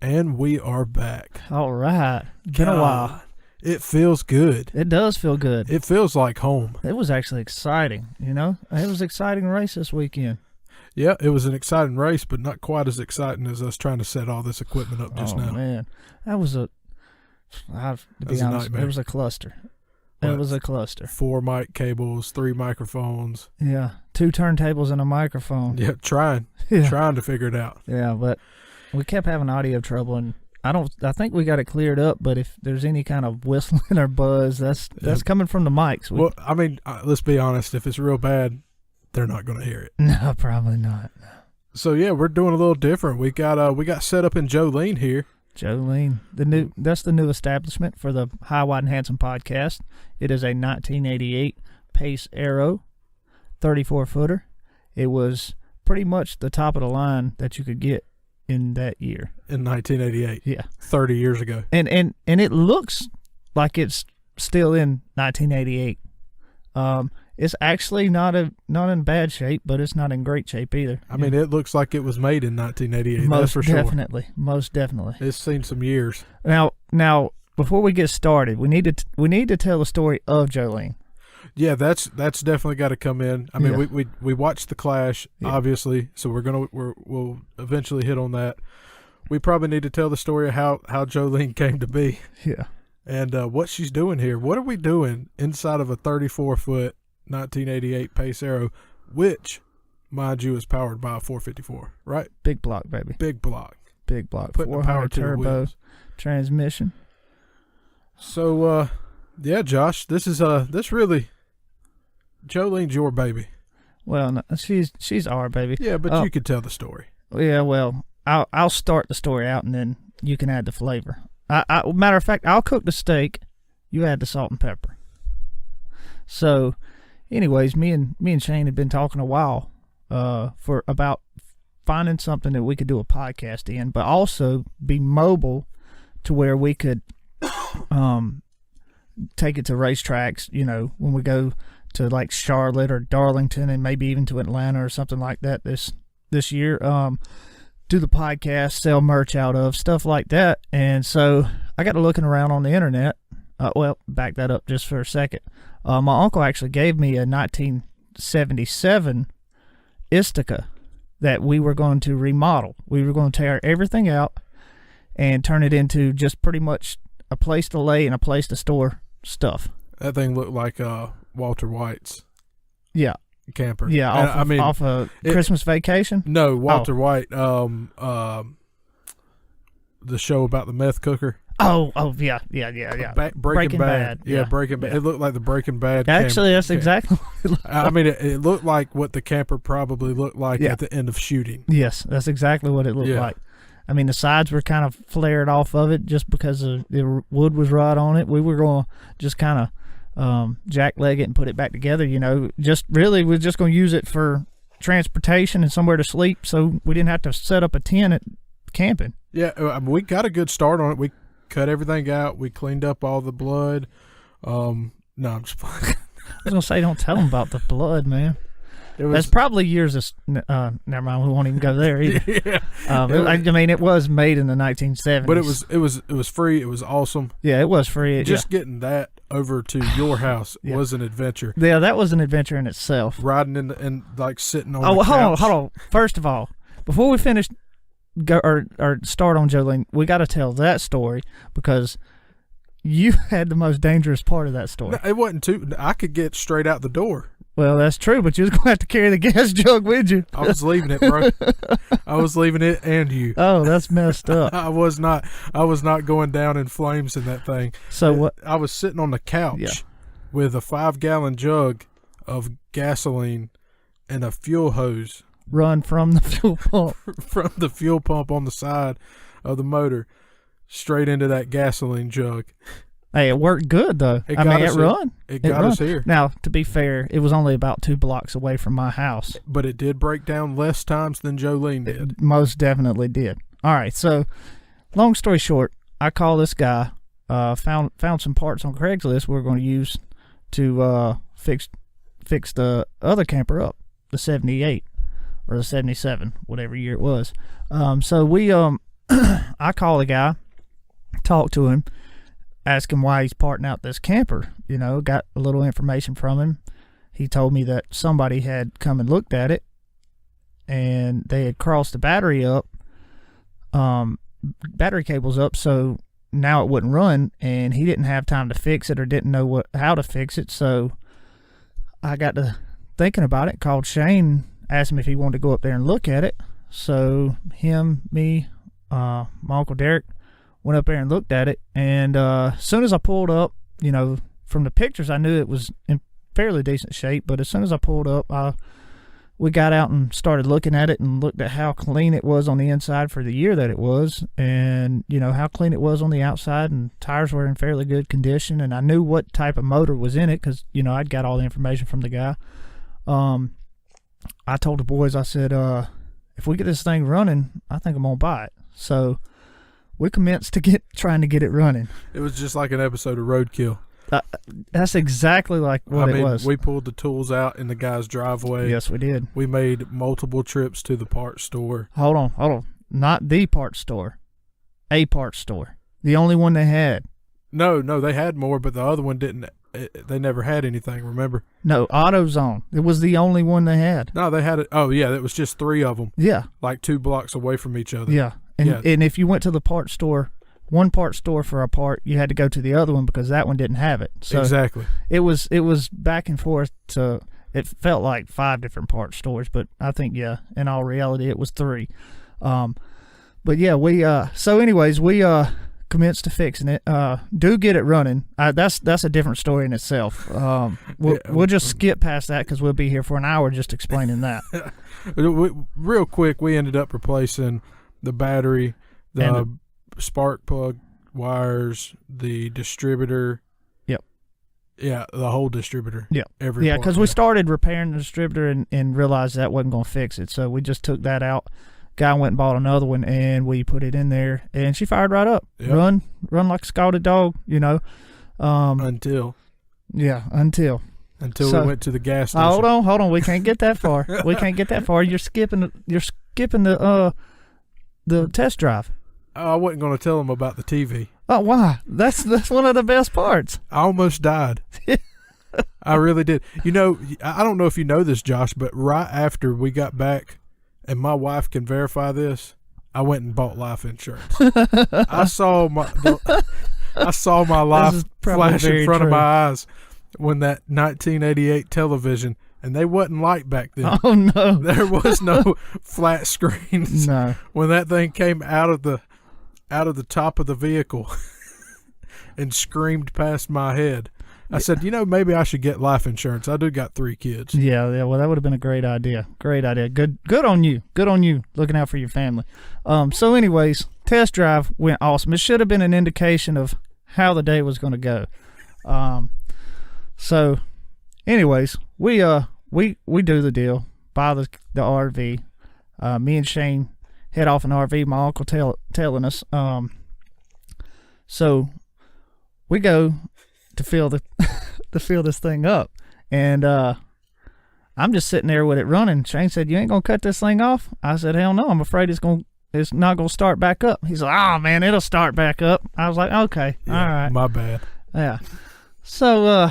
And we are back. All right. Been a while. It feels good. It does feel good. It feels like home. It was actually exciting, you know? It was an exciting race this weekend. Yeah, it was an exciting race, but not quite as exciting as us trying to set all this equipment up just now. Oh, man. That was to be honest, it was a cluster. It was a cluster. 4 mic cables, 3 microphones. Yeah, 2 turntables and a microphone. Yeah, trying to figure it out. Yeah, but we kept having audio trouble, and I think we got it cleared up, but if there's any kind of whistling or buzz, that's coming from the mics. Well, I mean, let's be honest. If it's real bad, they're not going to hear it. No, probably not. So yeah, we're doing a little different. We got set up in Jolene here. Jolene, that's the new establishment for the High, Wide, and Handsome podcast. It is a 1988 Pace Aero 34-footer. It was pretty much the top of the line that you could get in that year. In 1988. Yeah. 30 years ago. And it looks like it's still in 1988. It's actually not in bad shape, but it's not in great shape either. I mean, it looks like it was made in 1988. Most that's for definitely. Sure. Most definitely. It's seen some years. Now, before we get started, we need to tell the story of Jolene. Yeah, that's definitely got to come in. I mean, we watched the Clash, obviously, so we'll eventually hit on that. We probably need to tell the story of how Jolene came to be. Yeah. And what she's doing here. What are we doing inside of a 34-foot 1988 Pace Aero, which, mind you, is powered by a 454, right? Big block, baby. Big block. Big block. Putting 400 turbo transmission. So, yeah, Josh, this really, Jolene's your baby. Well, no, she's our baby. Yeah, but you could tell the story. Yeah, well, I'll start the story out, and then you can add the flavor. Matter of fact, I'll cook the steak. You add the salt and pepper. So, anyways, me and Shane had been talking a while for about finding something that we could do a podcast in, but also be mobile to where we could take it to racetracks, you know, when we go to like Charlotte or Darlington and maybe even to Atlanta or something like that this year. Do the podcast, sell merch out of, stuff like that. And so I got to looking around on the internet. Well, back that up just for a second. My uncle actually gave me a 1977 Istica that we were going to remodel. We were going to tear everything out and turn it into just pretty much a place to lay and a place to store stuff. That thing looked like Walter White's. Yeah. Camper. Yeah, off a Christmas Vacation? No, Walter White, the show about the meth cooker. Oh, yeah. Breaking Bad. Yeah, Breaking Bad. It looked like the Breaking Bad Actually, that's exactly what it looked like. I mean, it looked like what the camper probably looked like at the end of shooting. Yes, that's exactly what it looked like. I mean, the sides were kind of flared off of it just because the wood was right on it. We were going to just kind of jack leg it and put it back together, you know. Just really, we're just going to use it for transportation and somewhere to sleep, so we didn't have to set up a tent at camping. Yeah, I mean, we got a good start on it. We cut everything out. We cleaned up all the blood. No, I'm just playing. I was going to say, don't tell them about the blood, man. That's probably years of... never mind, we won't even go there either. Yeah. I mean, it was made in the 1970s. But it was free. It was awesome. Yeah, it was free. Just getting that over to your house was an adventure. Yeah, that was an adventure in itself. Riding and like sitting on the couch. Hold on. First of all, before we finish or start on Jolene, we got to tell that story because you had the most dangerous part of that story. No, it wasn't too... I could get straight out the door. Well, that's true, but you was going to have to carry the gas jug with you. I was leaving it, bro. I was leaving it and you. Oh, that's messed up. I was not going down in flames in that thing. So what? I was sitting on the couch with a 5-gallon jug of gasoline and a fuel hose. Run from the fuel pump. From the fuel pump on the side of the motor straight into that gasoline jug. Hey, it worked good, though. It run. It got us here. Now, to be fair, it was only about 2 blocks away from my house. But it did break down less times than Jolene did. It most definitely did. All right, so long story short, I call this guy, found some parts on Craigslist we're going to use to fix the other camper up, the 78 or the 77, whatever year it was. So we I call the guy, talk to him, ask him why he's parting out this camper. Got a little information from him. He told me that somebody had come and looked at it, and they had crossed the battery cables up, so now it wouldn't run, and he didn't have time to fix it or didn't know how to fix it. So I got to thinking about it, called Shane, asked him if he wanted to go up there and look at it. So him, me, my Uncle Derek went up there and looked at it, and as soon as I pulled up, from the pictures I knew it was in fairly decent shape, but as soon as I pulled up, we got out and started looking at it and looked at how clean it was on the inside for the year that it was, and how clean it was on the outside, and tires were in fairly good condition, and I knew what type of motor was in it because I'd got all the information from the guy. I told the boys, I said, if we get this thing running, I think I'm gonna buy it. So we commenced to trying to get it running. It was just like an episode of Roadkill. That's exactly like what it was. We pulled the tools out in the guy's driveway. Yes, we did. We made multiple trips to the parts store. Hold on. Not the parts store. A parts store. The only one they had. No, they had more, but the other one didn't. They never had anything, remember? No, AutoZone. It was the only one they had. No, they had it. Oh, yeah, it was just 3 of them. Yeah. Like 2 blocks away from each other. Yeah. And if you went to the parts store, one part store for a part, you had to go to the other one because that one didn't have it. So exactly. It was back and forth to. It felt like 5 different part stores, but I think in all reality it was 3. But yeah, we so anyways we commenced to fixing it. Do get it running. That's a different story in itself. We'll just skip past that because we'll be here for an hour just explaining that. Real quick, we ended up replacing the battery, the spark plug wires, the distributor. Yep. Yeah, the whole distributor. Yep. Yeah, because we started repairing the distributor and realized that wasn't going to fix it. So we just took that out. Guy went and bought another one, and we put it in there, and she fired right up. Yep. Run like a scalded dog, Until we went to the gas station. Hold on. We can't get that far. You're skipping the test drive. Oh, I wasn't going to tell them about the TV. Oh, why? That's one of the best parts. I almost died. I really did. I don't know if you know this, Josh, but right after we got back, and my wife can verify this, I went and bought life insurance. I saw my life flash in front of my eyes when that 1988 television, and they wasn't light back then. Oh no, there was no flat screens. No, when that thing came out of the top of the vehicle and screamed past my head, I said, maybe I should get life insurance. I do got 3 kids. Yeah. Well, that would have been a great idea. Good on you. Good on you. Looking out for your family. So anyways, test drive went awesome. It should have been an indication of how the day was going to go. So anyways, we do the deal, buy the RV. Me and Shane head off an RV. My uncle telling us. So we go to fill this thing up, and I'm just sitting there with it running. Shane said, "You ain't gonna cut this thing off?" I said, "Hell no, I'm afraid it's not gonna start back up." He's like, "Oh man, it'll start back up." I was like, "Okay, all right, my bad." Yeah. So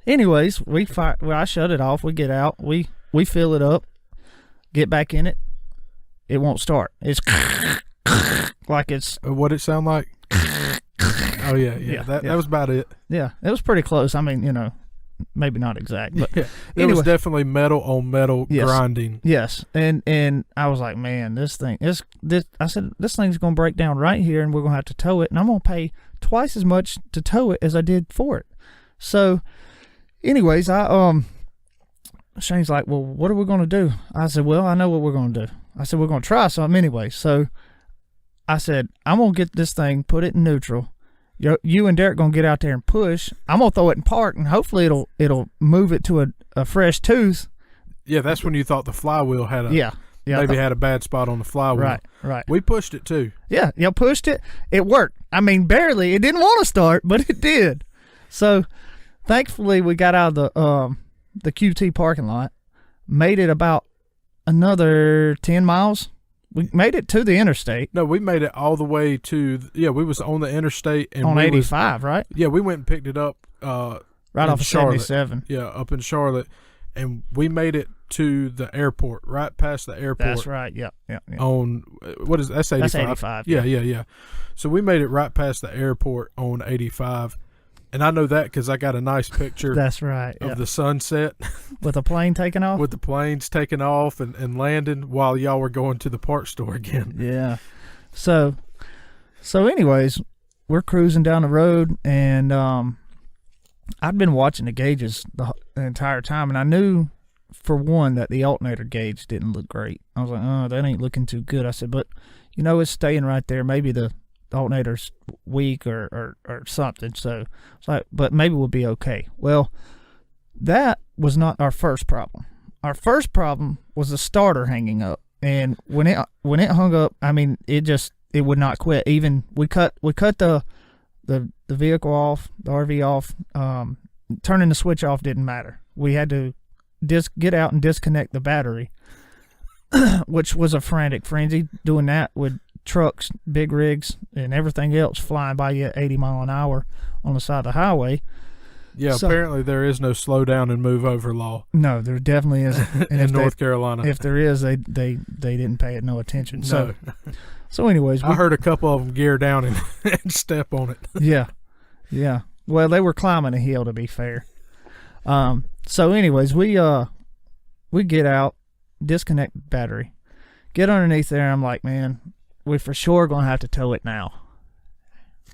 anyways, I shut it off. We get out, we fill it up, get back in it. It won't start. It's like it's what it sound like. Oh yeah. That was about it. Yeah, it was pretty close. I mean, maybe not exact, but it was definitely metal on metal grinding. Yes, and I was like, man, this thing I said, this thing's gonna break down right here, and we're gonna have to tow it, and I'm gonna pay twice as much to tow it as I did for it. So, anyways, Shane's like, well, what are we gonna do? I said, well, I know what we're gonna do. I said, we're gonna try something anyway. So I said, I'm gonna get this thing, put it in neutral. You and Derek gonna get out there and push. I'm gonna throw it in park, and hopefully it'll move it to a fresh tooth. Yeah, that's when you thought the flywheel had maybe had a bad spot on the flywheel. Right. We pushed it too. Yeah, pushed it. It worked. I mean, barely. It didn't want to start, but it did. So, thankfully, we got out of the QT parking lot, made it about another 10 miles, We made it to the interstate. No, we made it all the way to we was on the interstate and on 85, right? Yeah, we went and picked it up right off of Charlotte. 77. Yeah, up in Charlotte, and we made it to the airport, right past the airport. That's right. Yep. On what is that's 85? That's 85. Yeah. So we made it right past the airport on 85. And I know that because I got a nice picture. That's right. Of the sunset with a plane taking off. With the planes taking off and landing while y'all were going to the parts store again. Yeah. So anyways, we're cruising down the road, and I'd been watching the gauges the entire time, and I knew for one that the alternator gauge didn't look great. I was like, oh, that ain't looking too good. I said, but it's staying right there. Maybe the alternator's weak or something. So it's like, but maybe we'll be okay. Well, that was not our first problem. Our first problem was the starter hanging up, and when it hung up, I mean, it would not quit. Even we cut the vehicle off, the RV off. Turning the switch off didn't matter. We had to get out and disconnect the battery, which was a frantic frenzy. Doing that with trucks, big rigs, and everything else flying by you at 80 mile an hour on the side of the highway. Yeah, so, apparently there is no slow down and move over law. No, there definitely isn't. In North Carolina. If there is, they didn't pay it no attention. No. So anyways, I heard a couple of them gear down and step on it. Yeah. Well, they were climbing a hill, to be fair. So anyways, we get out, disconnect the battery, get underneath there. I'm like, man, we for sure gonna have to tow it now.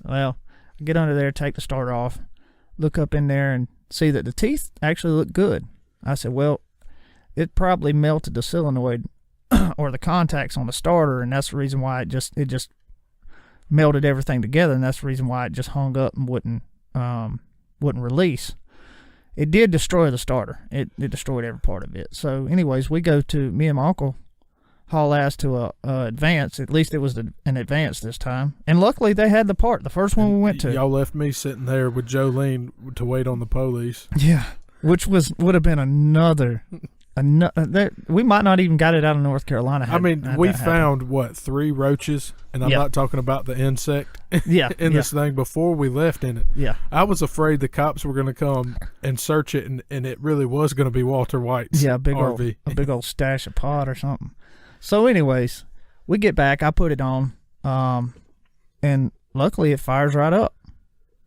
Well, get under there, take the starter off, look up in there, and see that the teeth actually look good. I said, well, it probably melted the solenoid or the contacts on the starter, and that's the reason why it just melted everything together, and that's the reason why it just hung up and wouldn't release. It did destroy the starter. It destroyed every part of it. So anyways, me and my uncle haul ass to a Advance. At least it was an Advance this time, and luckily they had the part, the first one we went to. Y'all left me sitting there with Jolene to wait on the police. Yeah, which would have been another we might not even got it out of North Carolina. We found 3 roaches, and I'm not talking about the insect in this thing before we left in it. Yeah, I was afraid the cops were going to come and search it, and it really was going to be Walter White's RV. A big old stash of pot or something. So anyways, we get back, I put it on, and luckily it fires right up.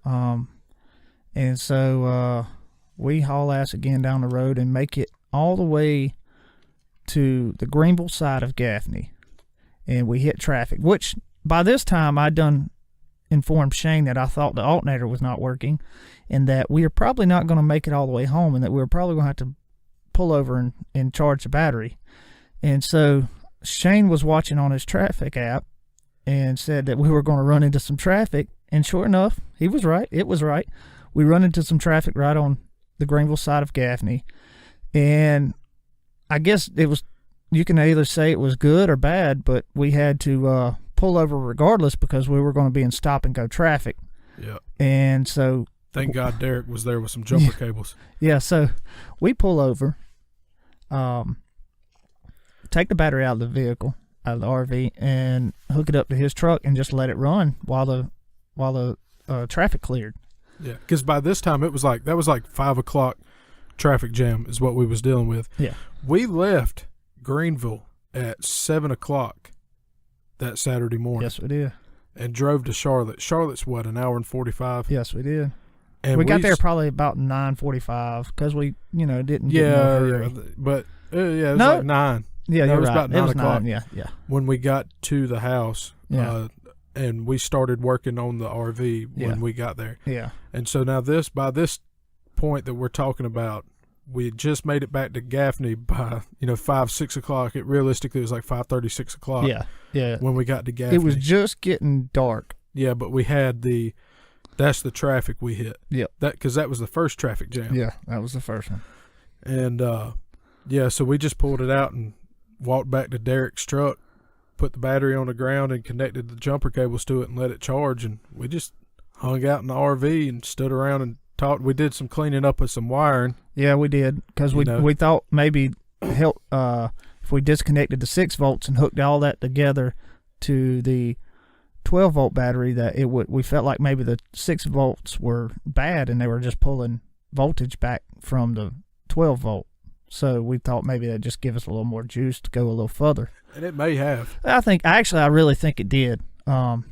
And so we haul ass again down the road and make it all the way to the Greenville side of Gaffney, and we hit traffic, which by this time I'd done informed Shane that I thought the alternator was not working, and that we were probably not going to make it all the way home, and that we were probably going to have to pull over and charge the battery. And so Shane was watching on his traffic app and said that we were going to run into some traffic, and sure enough, he was right. It was right. We run into some traffic right on the Greenville side of Gaffney. And I guess you can either say it was good or bad, but we had to pull over regardless because we were going to be in stop and go traffic. Yeah. And so thank God Derek was there with some jumper cables. Yeah, so we pull over, take the battery out of the vehicle, out of the RV, and hook it up to his truck and just let it run while the traffic cleared. Yeah, because by this time that was like 5 o'clock. Traffic jam is what we was dealing with. Yeah, we left Greenville at 7 o'clock that Saturday morning. Yes, we did, and drove to Charlotte. Charlotte's what, an hour and 45? Yes, we did. And we got there probably about 9:45 because we didn't get in no hurry. But it was like 9. Yeah, no, you're it was right. about 9 o'clock. Yeah. When we got to the house, and we started working on the RV when we got there. Yeah, and so now by this point that we're talking about, we had just made it back to Gaffney by 5-6 o'clock. It realistically was like 5:30, 6 o'clock. Yeah. When we got to Gaffney, it was just getting dark. Yeah, but we had that's the traffic we hit. Yeah, because that was the first traffic jam. Yeah, that was the first one. And so we just pulled it out and walked back to Derek's truck, put the battery on the ground, and connected the jumper cables to it and let it charge. And we just hung out in the RV and stood around and talked. We did some cleaning up of some wiring. Yeah, we did, because we thought maybe help if we disconnected the 6 volts and hooked all that together to the 12-volt battery, that we felt like maybe the 6 volts were bad and they were just pulling voltage back from the 12-volt. So we thought maybe that'd just give us a little more juice to go a little further. And it may have. I really think it did. That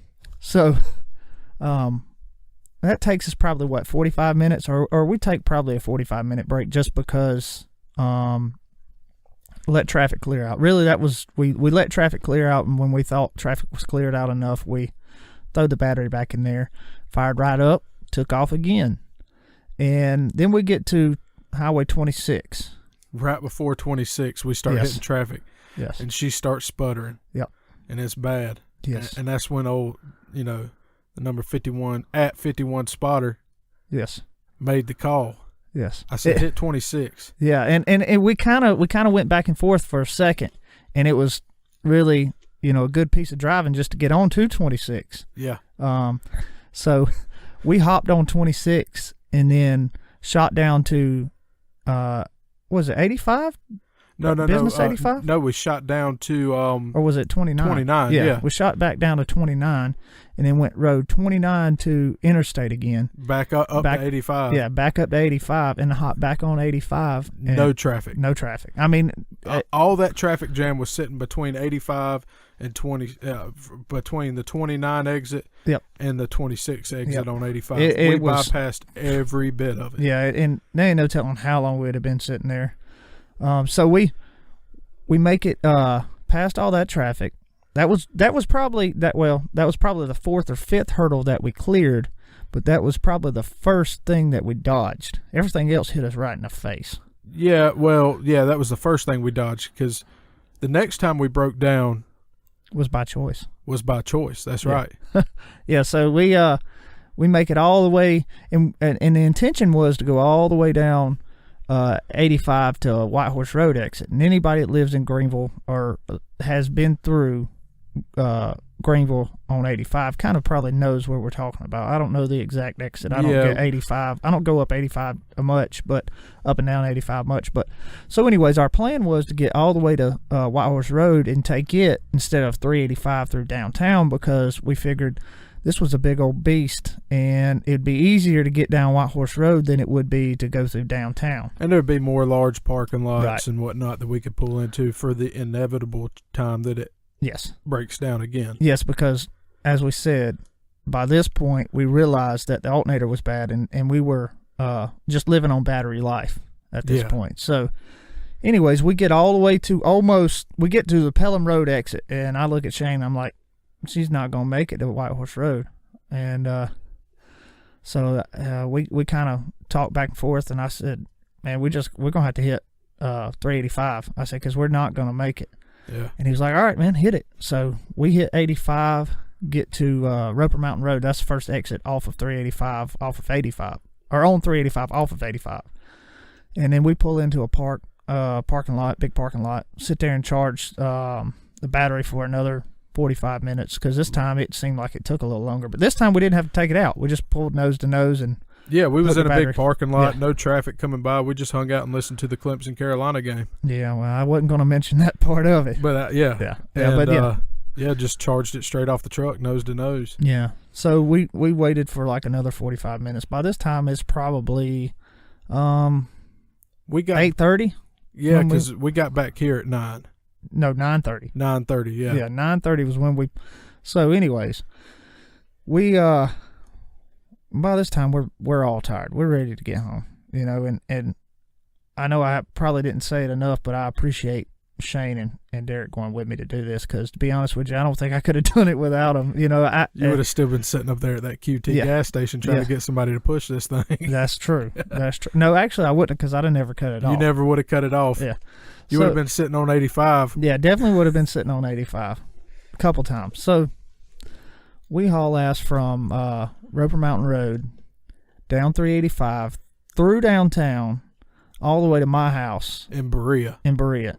takes us probably 45 minutes, or we take probably a 45-minute break just because let traffic clear out. Really, that was we let traffic clear out, and when we thought traffic was cleared out enough, we throw the battery back in there, fired right up, took off again, and then we get to Highway 26. Right before 26, we start hitting traffic. Yes. And she starts sputtering. Yep. And it's bad. Yes. And that's when the number 51 spotter. Yes. Made the call. Yes. I said hit 26. Yeah, and we kind of went back and forth for a second, and it was really a good piece of driving just to get on to 26. Yeah. So we hopped on 26 and then shot down to was it 85? No. Business 85? No, we shot down to or was it 29? 29. Yeah. We shot back down to 29 and then went road 29 to interstate again. Back up to 85. Yeah, back up to 85 and hop back on 85. No traffic. No traffic. I mean, all that traffic jam was sitting between 85 and 20, between the 29 exit and the 26 exit on 85. We bypassed every bit of it. Yeah, and there ain't no telling how long we'd have been sitting there. So we make it past all that traffic. That was probably the 4th or 5th hurdle that we cleared, but that was probably the first thing that we dodged. Everything else hit us right in the face. Yeah, that was the first thing we dodged, because the next time we broke down was by choice. That's right. Yeah, so we make it all the way, and the intention was to go all the way down 85 to White Horse Road exit. And anybody that lives in Greenville or has been through Greenville on 85 kind of probably knows what we're talking about. I don't know the exact exit. I don't get 85. I don't go up 85 much, but up and down 85 much. But so anyways, our plan was to get all the way to White Horse Road and take it instead of 385 through downtown, because we figured this was a big old beast and it'd be easier to get down White Horse Road than it would be to go through downtown. And there'd be more large parking lots and whatnot that we could pull into for the inevitable time that it breaks down again. Yes, because as we said, by this point we realized that the alternator was bad, and we were just living on battery life at this point. So anyways, we get all the way to we get to the Pelham Road exit, and I look at Shane, I'm like, she's not going to make it to White Horse Road. And so we kind of talked back and forth, and I said, man, we're going to have to hit 385. I said, because we're not going to make it. Yeah. And he was like, all right, man, hit it. So we hit 85, get to Roper Mountain Road. That's the first exit off of 385, off of 85. Or on 385, off of 85. And then we pull into a parking lot, big parking lot, sit there and charge the battery for another 45 minutes, because this time it seemed like it took a little longer. But this time we didn't have to take it out. We just pulled nose to nose and we was in a big parking lot, no traffic coming by. We just hung out and listened to the Clemson Carolina game. Yeah, well, I wasn't going to mention that part of it. But just charged it straight off the truck, nose to nose. Yeah. So we waited for like another 45 minutes. By this time it's probably we got 8:30. Yeah, because we got back here at 9. No, 9:30. 9:30, yeah. Yeah, 9:30 was when we. So, anyways, we by this time we're all tired. We're ready to get home, and I know I probably didn't say it enough, but I appreciate Shane and Derek going with me to do this, because to be honest with you, I don't think I could have done it without them. You would have still been sitting up there at that QT gas station trying to get somebody to push this thing. That's true. That's true. No, actually, I wouldn't, because I'd have never cut it off. You never would have cut it off. Yeah. You would have been sitting on 85. Yeah, definitely would have been sitting on 85 a couple times. So we haul ass from Roper Mountain Road down 385 through downtown all the way to my house in Berea,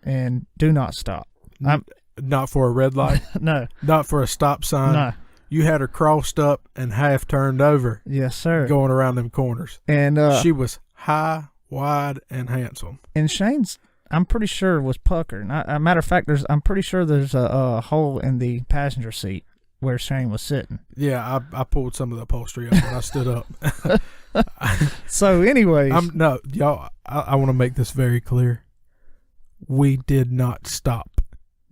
and do not stop. Not for a red light. No. Not for a stop sign. No. You had her crossed up and half turned over. Yes, sir. Going around them corners. And she was high, wide, and handsome. And Shane's, I'm pretty sure was puckered. A matter of fact, I'm pretty sure there's a hole in the passenger seat where Shane was sitting. Yeah, I pulled some of the upholstery up when I stood up. So, anyways, y'all, I want to make this very clear. We did not stop.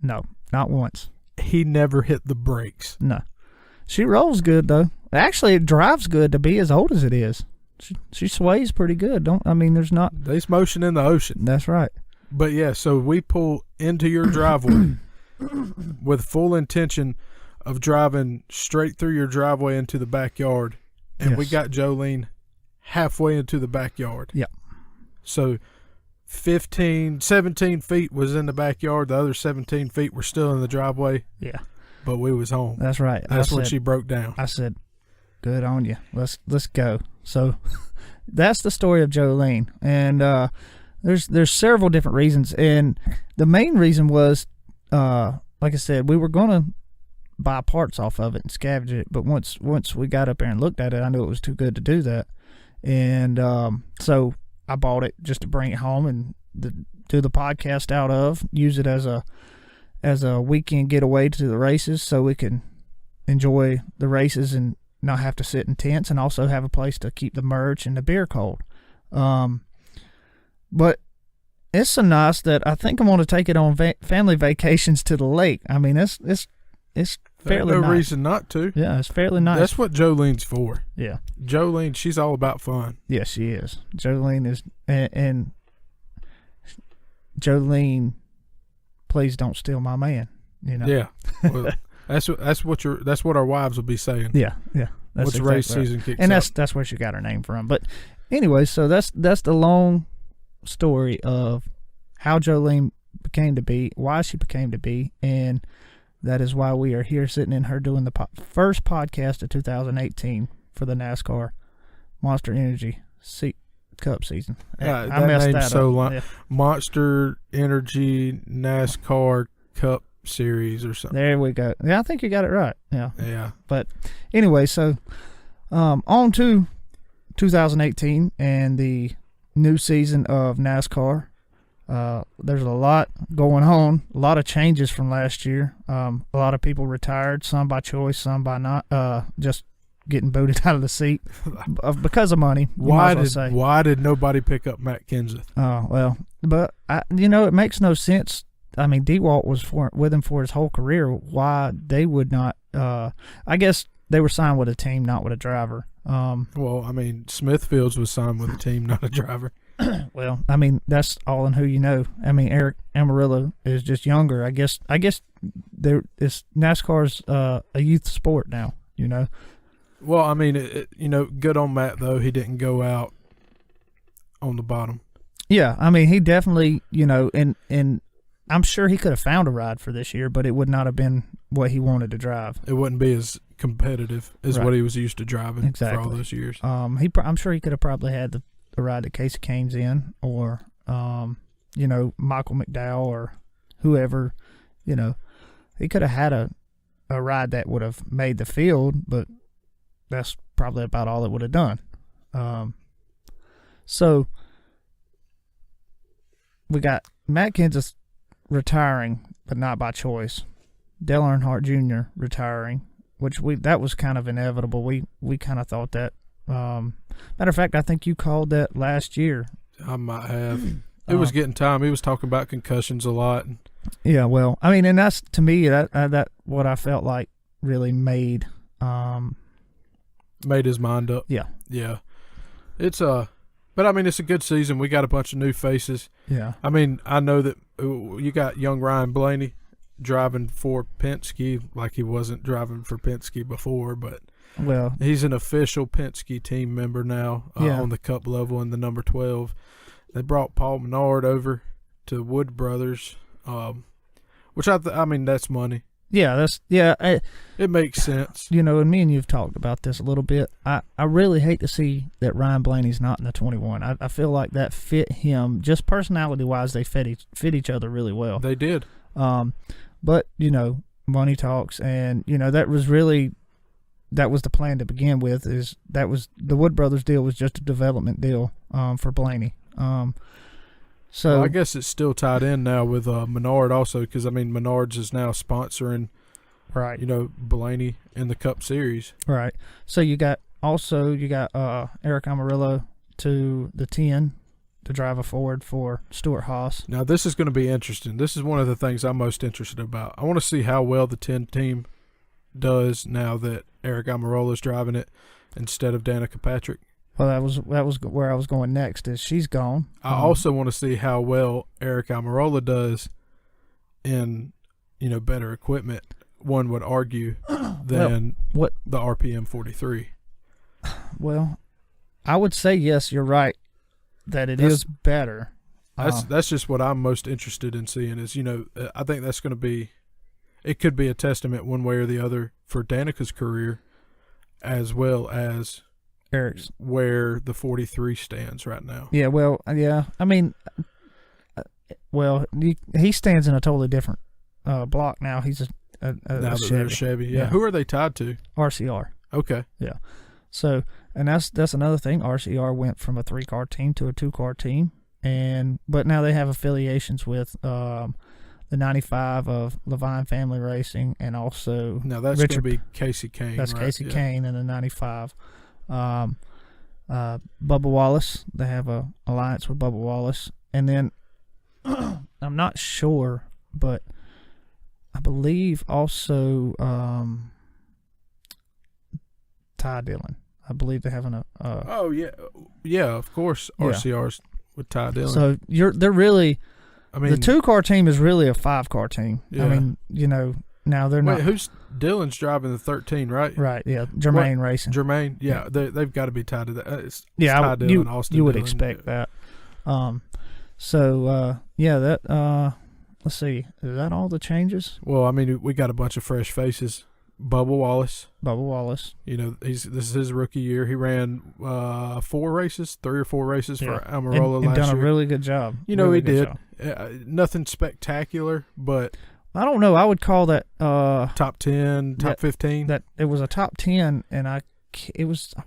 No, not once. He never hit the brakes. No, she rolls good though. Actually, it drives good to be as old as it is. She sways pretty good. There's not. There's motion in the ocean. That's right. But yeah, so we pull into your driveway with full intention of driving straight through your driveway into the backyard, and we got Jolene halfway into the backyard. Yep. So 17 feet was in the backyard. The other 17 feet were still in the driveway. Yeah. But we was home. That's right. That's when she broke down. I said, good on you. Let's go. So that's the story of Jolene. And there's several different reasons. And the main reason was, like I said, we were going to buy parts off of it and scavenge it. But once we got up there and looked at it, I knew it was too good to do that. And so I bought it just to bring it home and do the podcast out of, use it as a weekend getaway to the races so we can enjoy the races and not have to sit in tents, and also have a place to keep the merch and the beer cold. But it's so nice that I think I'm going to take it on family vacations to the lake. I mean, it's fairly no nice. reason not to. Yeah, it's fairly nice. That's what Jolene's for. Yeah. Jolene, she's all about fun. Yes, she is. Jolene is, and Jolene, please don't steal my man. You know. Yeah. Well, that's what our wives will be saying. Yeah. Once exactly race right. season kicks and up. that's where she got her name from. But anyway, so that's the long story of how Jolene became to be, why she became to be, and that is why we are here sitting in her doing the first podcast of 2018 for the NASCAR Monster Energy Cup season. Yeah, I messed name's that so up. long. Yeah. Monster Energy NASCAR Cup Series or something. There we go. Yeah, I think you got it right. Yeah. Yeah. But anyway, so on to 2018 and the new season of NASCAR. There's a lot going on, a lot of changes from last year. A lot of people retired, some by choice, some by not, just getting booted out of the seat because of money. Why did nobody pick up Matt Kenseth? Oh, well, but it makes no sense. I mean, DeWalt was with him for his whole career. Why they would not? I guess they were signed with a team, not with a driver. Well, I mean, Smithfields was signed with a team, not a driver. Well, I mean, that's all in who you know. I mean, Eric Amarillo is just younger. I guess NASCAR's a youth sport now. You know. Well, I mean, good on Matt though. He didn't go out on the bottom. Yeah, I mean, he definitely, and I'm sure he could have found a ride for this year, but it would not have been what he wanted to drive. It wouldn't be as competitive as what he was used to driving for all those years. I'm sure he could have probably had the ride that Casey Kane's in, or Michael McDowell or whoever. He could have had a ride that would have made the field, but that's probably about all it would have done. So we got Matt Kenseth retiring, but not by choice. Dale Earnhardt Jr. retiring, which that was kind of inevitable. We kind of thought that. Matter of fact, I think you called that last year. I might have. It was getting time. He was talking about concussions a lot. Yeah, well, I mean, and that's, to me, that what I felt like really made his mind up. Yeah. It's but I mean, it's a good season. We got a bunch of new faces. Yeah. I mean, I know that you got young Ryan Blaney driving for Penske, like he wasn't driving for Penske before, but he's an official Penske team member now on the Cup level in the number 12. They brought Paul Menard over to Wood Brothers, which I mean, that's money. Yeah, it makes sense. And me and you've talked about this a little bit. I really hate to see that Ryan Blaney's not in the 21. I feel like that fit him, just personality-wise, they fit each other really well. They did. But, money talks, and, that was the plan to begin with, the Wood Brothers deal was just a development deal for Blaney. So well, I guess it's still tied in now with Menard also, because I mean Menards is now sponsoring, right, Blaney in the Cup Series. right. So you got Eric Amarillo to the 10 to drive a Ford for Stuart Haas. Now this is going to be interesting. This is one of the things I'm most interested about. I want to see how well the 10 team does now that Eric Amarillo is driving it instead of Danica Patrick. Well, that was where I was going next. Is she's gone. I also want to see how well Eric Amarola does in, better equipment, one would argue, than the RPM 43. Well, I would say yes, you're right, that it is better. That's just what I'm most interested in seeing is, I think that's going to be, it could be a testament one way or the other for Danica's career as well as Eric's, where the 43 stands right now. Yeah, well, yeah. I mean, he stands in a totally different block now. He's a Chevy. Yeah. Who are they tied to? RCR. Okay. Yeah. So, and that's another thing. RCR went from a 3-car team to a 2-car team, but now they have affiliations with the 95 of Levine Family Racing, and also now that's going to be Casey Kane. That's right? Casey Kane in the 95. Bubba Wallace, they have a alliance with Bubba Wallace, and then I'm not sure, but I believe also Ty Dillon. I believe they have an. Oh yeah, of course. RCR's with Ty Dillon. So they're really. I mean, the 2-car team is really a 5-car team. Yeah. I mean, now they're not. Wait, who's Dillon's driving the 13, right? Right. Yeah, Germain Racing. Germain. Yeah, they've got to be tied to that. It's yeah, Ty Dillon, Austin you would Dillon. expect that. That. Let's see. Is that all the changes? Well, I mean, we got a bunch of fresh faces. Bubba Wallace. This is his rookie year. He ran 3 or 4 races for Amarola and last done year. A really good job. He did. Nothing spectacular, but I don't know. I would call that top 10, top 15. That it was a top 10, and I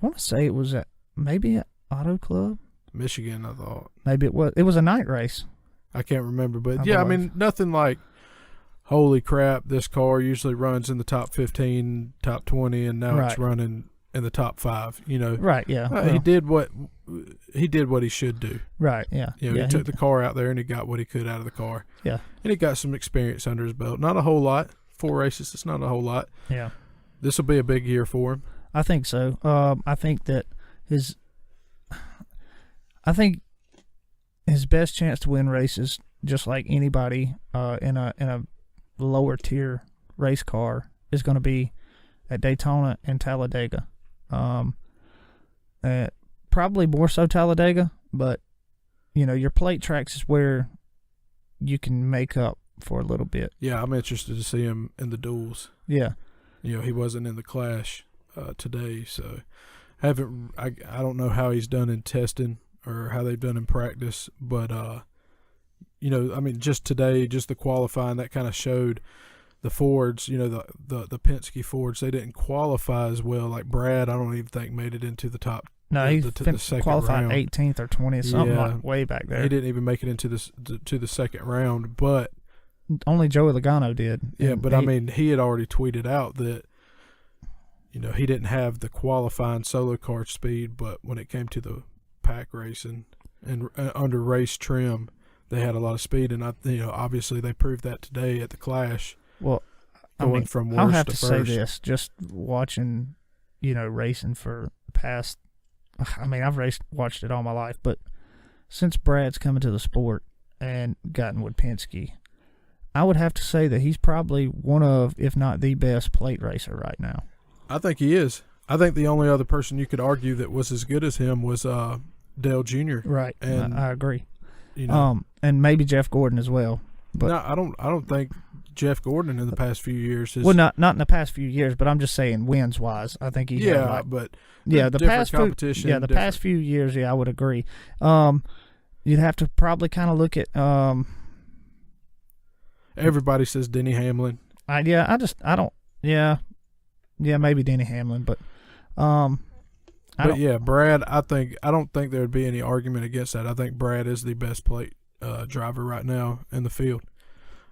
want to say it was at Auto Club, Michigan. I thought maybe it was a night race. I can't remember, but I mean nothing like, holy crap, this car usually runs in the top 15, top 20, and now it's running in the top 5. Right? Yeah. He did what he should do. Right. Yeah. He took the car out there and he got what he could out of the car. Yeah. And he got some experience under his belt. Not a whole lot. 4 races. It's not a whole lot. Yeah. This will be a big year for him. I think so. I think that his best chance to win races, just like anybody in a lower tier race car, is going to be at Daytona and Talladega. Probably more so Talladega, but your plate tracks is where you can make up for a little bit. Yeah, I'm interested to see him in the duels. Yeah. He wasn't in the Clash today, so I don't know how he's done in testing or how they've done in practice, but I mean, just today, just the qualifying, that kind of showed the Fords, the Penske Fords, they didn't qualify as well. Like Brad, I don't even think made it into the top. No, he qualified round. 18th or 20th, something like way back there. He didn't even make it into the second round, but only Joey Logano did. Yeah, but I mean, he had already tweeted out that he didn't have the qualifying solo car speed, but when it came to the pack racing and under race trim, they had a lot of speed, and obviously they proved that today at the Clash. Well, going from worst I'll have to first. say this: just watching, racing for the past. I mean, I've watched it all my life, but since Brad's come into the sport and gotten with Penske, I would have to say that he's probably one of, if not the best plate racer right now. I think he is. I think the only other person you could argue that was as good as him was Dale Jr. Right, and I agree. And maybe Jeff Gordon as well. But no, I don't think Jeff Gordon in the past few years has. Well, not in the past few years, but I'm just saying wins wise. I think he's but the past competition. Past few years, I would agree. You'd have to probably kind of look at. Everybody says Denny Hamlin. Maybe Denny Hamlin, but Brad. I don't think there would be any argument against that. I think Brad is the best plate driver right now in the field.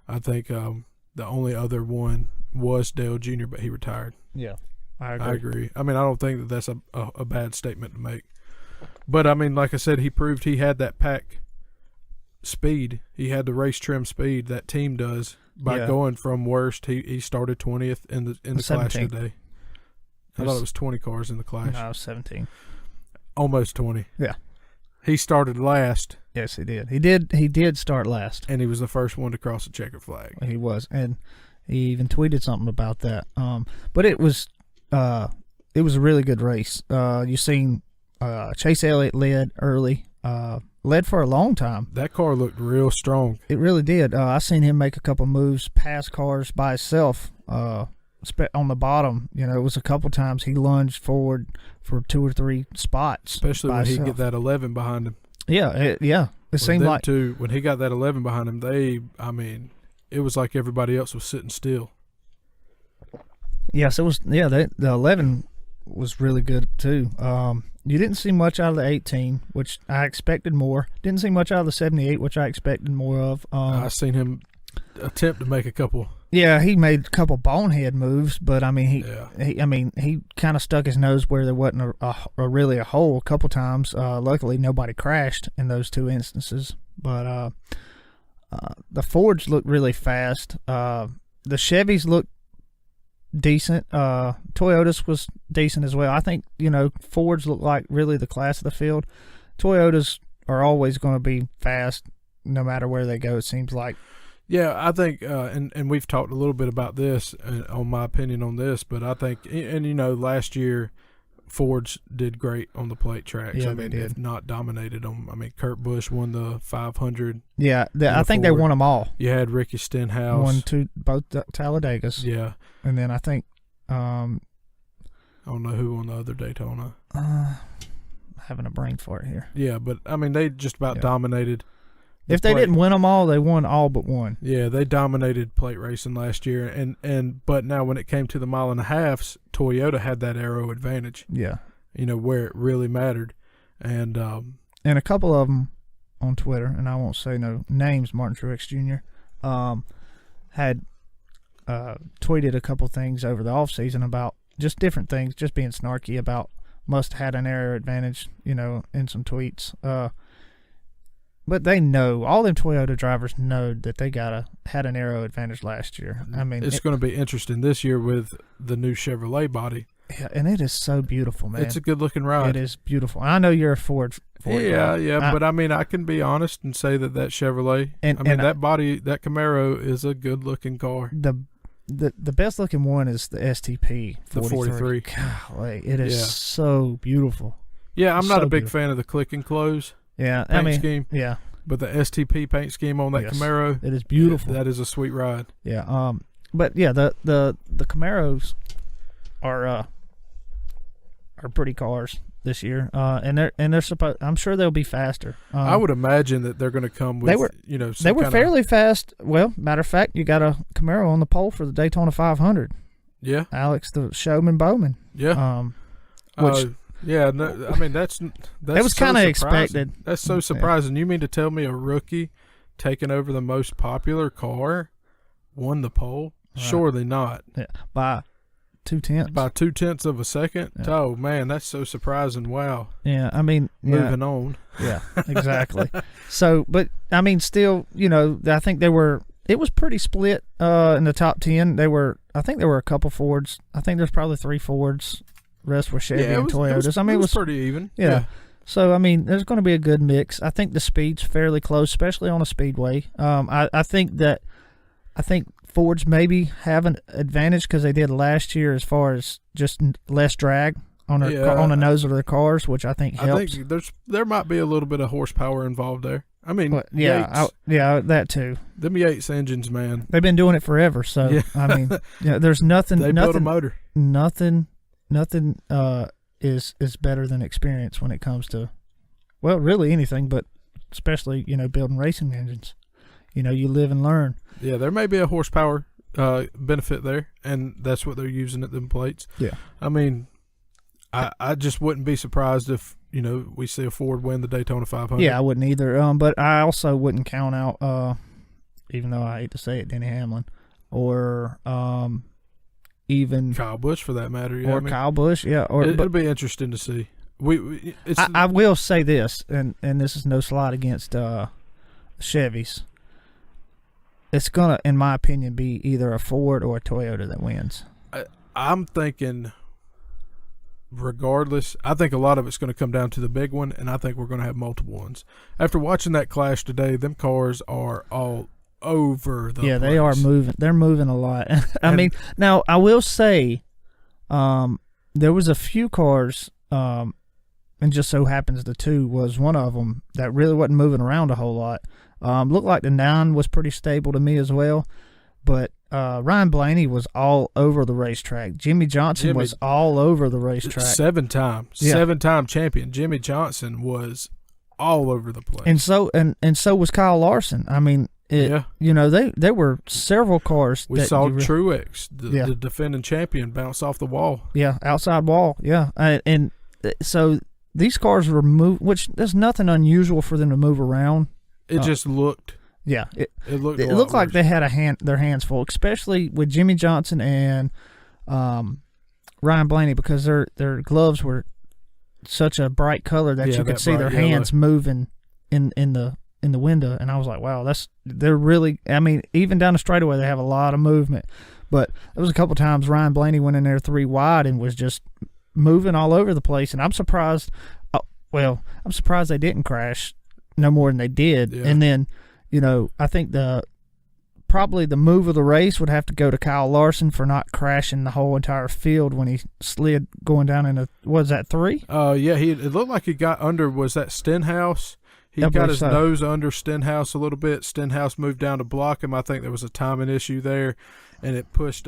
I think the only other one was Dale Jr., but he retired. Yeah, I agree. I mean, I don't think that that's a bad statement to make. But, I mean, like I said, he proved he had that pack speed. He had the race trim speed that team does by going from worst. He started 20th in the clash today. I thought it was 20 cars in the clash. No, it was 17. Almost 20. Yeah. He started last. Yes, he did. He did start last. And he was the first one to cross the checkered flag. He was. And he even tweeted something about that. But it was a really good race. You seen Chase Elliott led early. Led for a long time. That car looked real strong. It really did. I seen him make a couple moves past cars by himself on the bottom. You know, it was a couple times he lunged forward for 2 or 3 spots. Especially when he get that 11 behind him. Yeah, It seemed like too, when he got that 11 behind him, it was like everybody else was sitting still. Yes, it was. Yeah, the 11 was really good too. You didn't see much out of the 18, which I expected more. Didn't see much out of the 78, which I expected more of. I seen him attempt to make a couple. Yeah, he made a couple bonehead moves, but I mean, he kind of stuck his nose where there wasn't really a hole a couple times. Luckily, nobody crashed in those 2 instances. But the Fords looked really fast. The Chevys looked decent. Toyotas was decent as well. I think, Fords look like really the class of the field. Toyotas are always going to be fast no matter where they go, it seems like. Yeah, I think, and we've talked a little bit about this, on my opinion on this, but I think, and last year Fords did great on the plate tracks. Yeah, I mean, they did. If not dominated them. I mean, Kurt Busch won the 500. Yeah, I think they won them all. You had Ricky Stenhouse. Won both Talladegas. Yeah. And then I think I don't know who won the other Daytona. Having a brain fart here. Yeah, but I mean, they just about dominated. If they didn't win them all, they won all but one. Yeah, they dominated plate racing last year, but now when it came to the 1.5 miles, Toyota had that aero advantage. Yeah, where it really mattered, and a couple of them on Twitter, and I won't say no names. Martin Truex Jr. Had tweeted a couple things over the off season about just different things, just being snarky about must have had an aero advantage, in some tweets. But they know, all them Toyota drivers know that they had an aero advantage last year. I mean, it's going to be interesting this year with the new Chevrolet body. Yeah, and it is so beautiful, man. It's a good looking ride. It is beautiful. I know you're a Ford yeah, but I mean, I can be honest and say that Chevrolet, that body, that Camaro is a good looking car. The best looking one is the STP 43. The 43. Golly, it is so beautiful. Yeah, I'm not a big fan of the click and close. Yeah, paint scheme. Yeah, but the STP paint scheme on that Camaro, it is beautiful. That is a sweet ride. Yeah. But yeah, the Camaros are pretty cars this year. And they're supposed. I'm sure they'll be faster. I would imagine that they're going to come with. They were fairly fast. Well, matter of fact, you got a Camaro on the pole for the Daytona 500. Yeah, Alex the Showman Bowman. Yeah. Which. Yeah, no, I mean that's that was kind of expected. That's so surprising. You mean to tell me a rookie taking over the most popular car won the pole? Right. Surely not. Yeah, by 0.2. By 0.2 of a second. Yeah. Oh man, that's so surprising. Wow. Yeah, I mean, moving on. Yeah, exactly. So, but I mean, still, I think it was pretty split in the top 10. I think there were a couple Fords. I think there's probably 3 Fords. Rest were Chevy and Toyotas. It was pretty even. Yeah. So, I mean, there's going to be a good mix. I think the speed's fairly close, especially on a speedway. I think Fords maybe have an advantage because they did last year as far as just less drag on the nose of their cars, which I think helps. I think there might be a little bit of horsepower involved there. I mean, that too. Them Yates engines, man. They've been doing it forever. So, I mean, there's nothing. They built a motor. Nothing is better than experience when it comes to, well, really anything, but especially, building racing engines. You live and learn. Yeah, there may be a horsepower benefit there, and that's what they're using at them plates. Yeah. I mean, I just wouldn't be surprised if we see a Ford win the Daytona 500. Yeah, I wouldn't either. But I also wouldn't count out, even though I hate to say it, Denny Hamlin, or even Kyle Busch for that matter. Yeah, or Kyle Busch. Yeah, it'll be interesting to see. I will say this, and this is no slight against Chevys. It's gonna, in my opinion, be either a Ford or a Toyota that wins. I'm thinking, regardless, I think a lot of it's going to come down to the big one, and I think we're going to have multiple ones. After watching that clash today, them cars are all over the place. They are moving. They're moving a lot. I mean, now I will say, there was a few cars, and just so happens the 2 was one of them that really wasn't moving around a whole lot. Looked like the 9 was pretty stable to me as well, but Ryan Blaney was all over the racetrack. Jimmy Johnson was all over the racetrack. 7-time champion. Jimmy Johnson was all over the place, and so was Kyle Larson. I mean, there were several cars. We saw Truex, the defending champion, bounce off the wall. Yeah, outside wall. Yeah, and so these cars were moved, which there's nothing unusual for them to move around. It just looked. Yeah, it looked like they had their hands full, especially with Jimmy Johnson and Ryan Blaney, because their gloves were such a bright color that you could see their hands moving in the window, and I was like, wow, they're really. I mean, even down the straightaway, they have a lot of movement. But there was a couple times Ryan Blaney went in there 3 wide and was just moving all over the place, and I'm surprised. I'm surprised they didn't crash no more than they did, and then. I think probably the move of the race would have to go to Kyle Larson for not crashing the whole entire field when he slid going down into, was that 3? It looked like he got under, was that Stenhouse? He got his nose under Stenhouse a little bit. Stenhouse moved down to block him. I think there was a timing issue there, and it pushed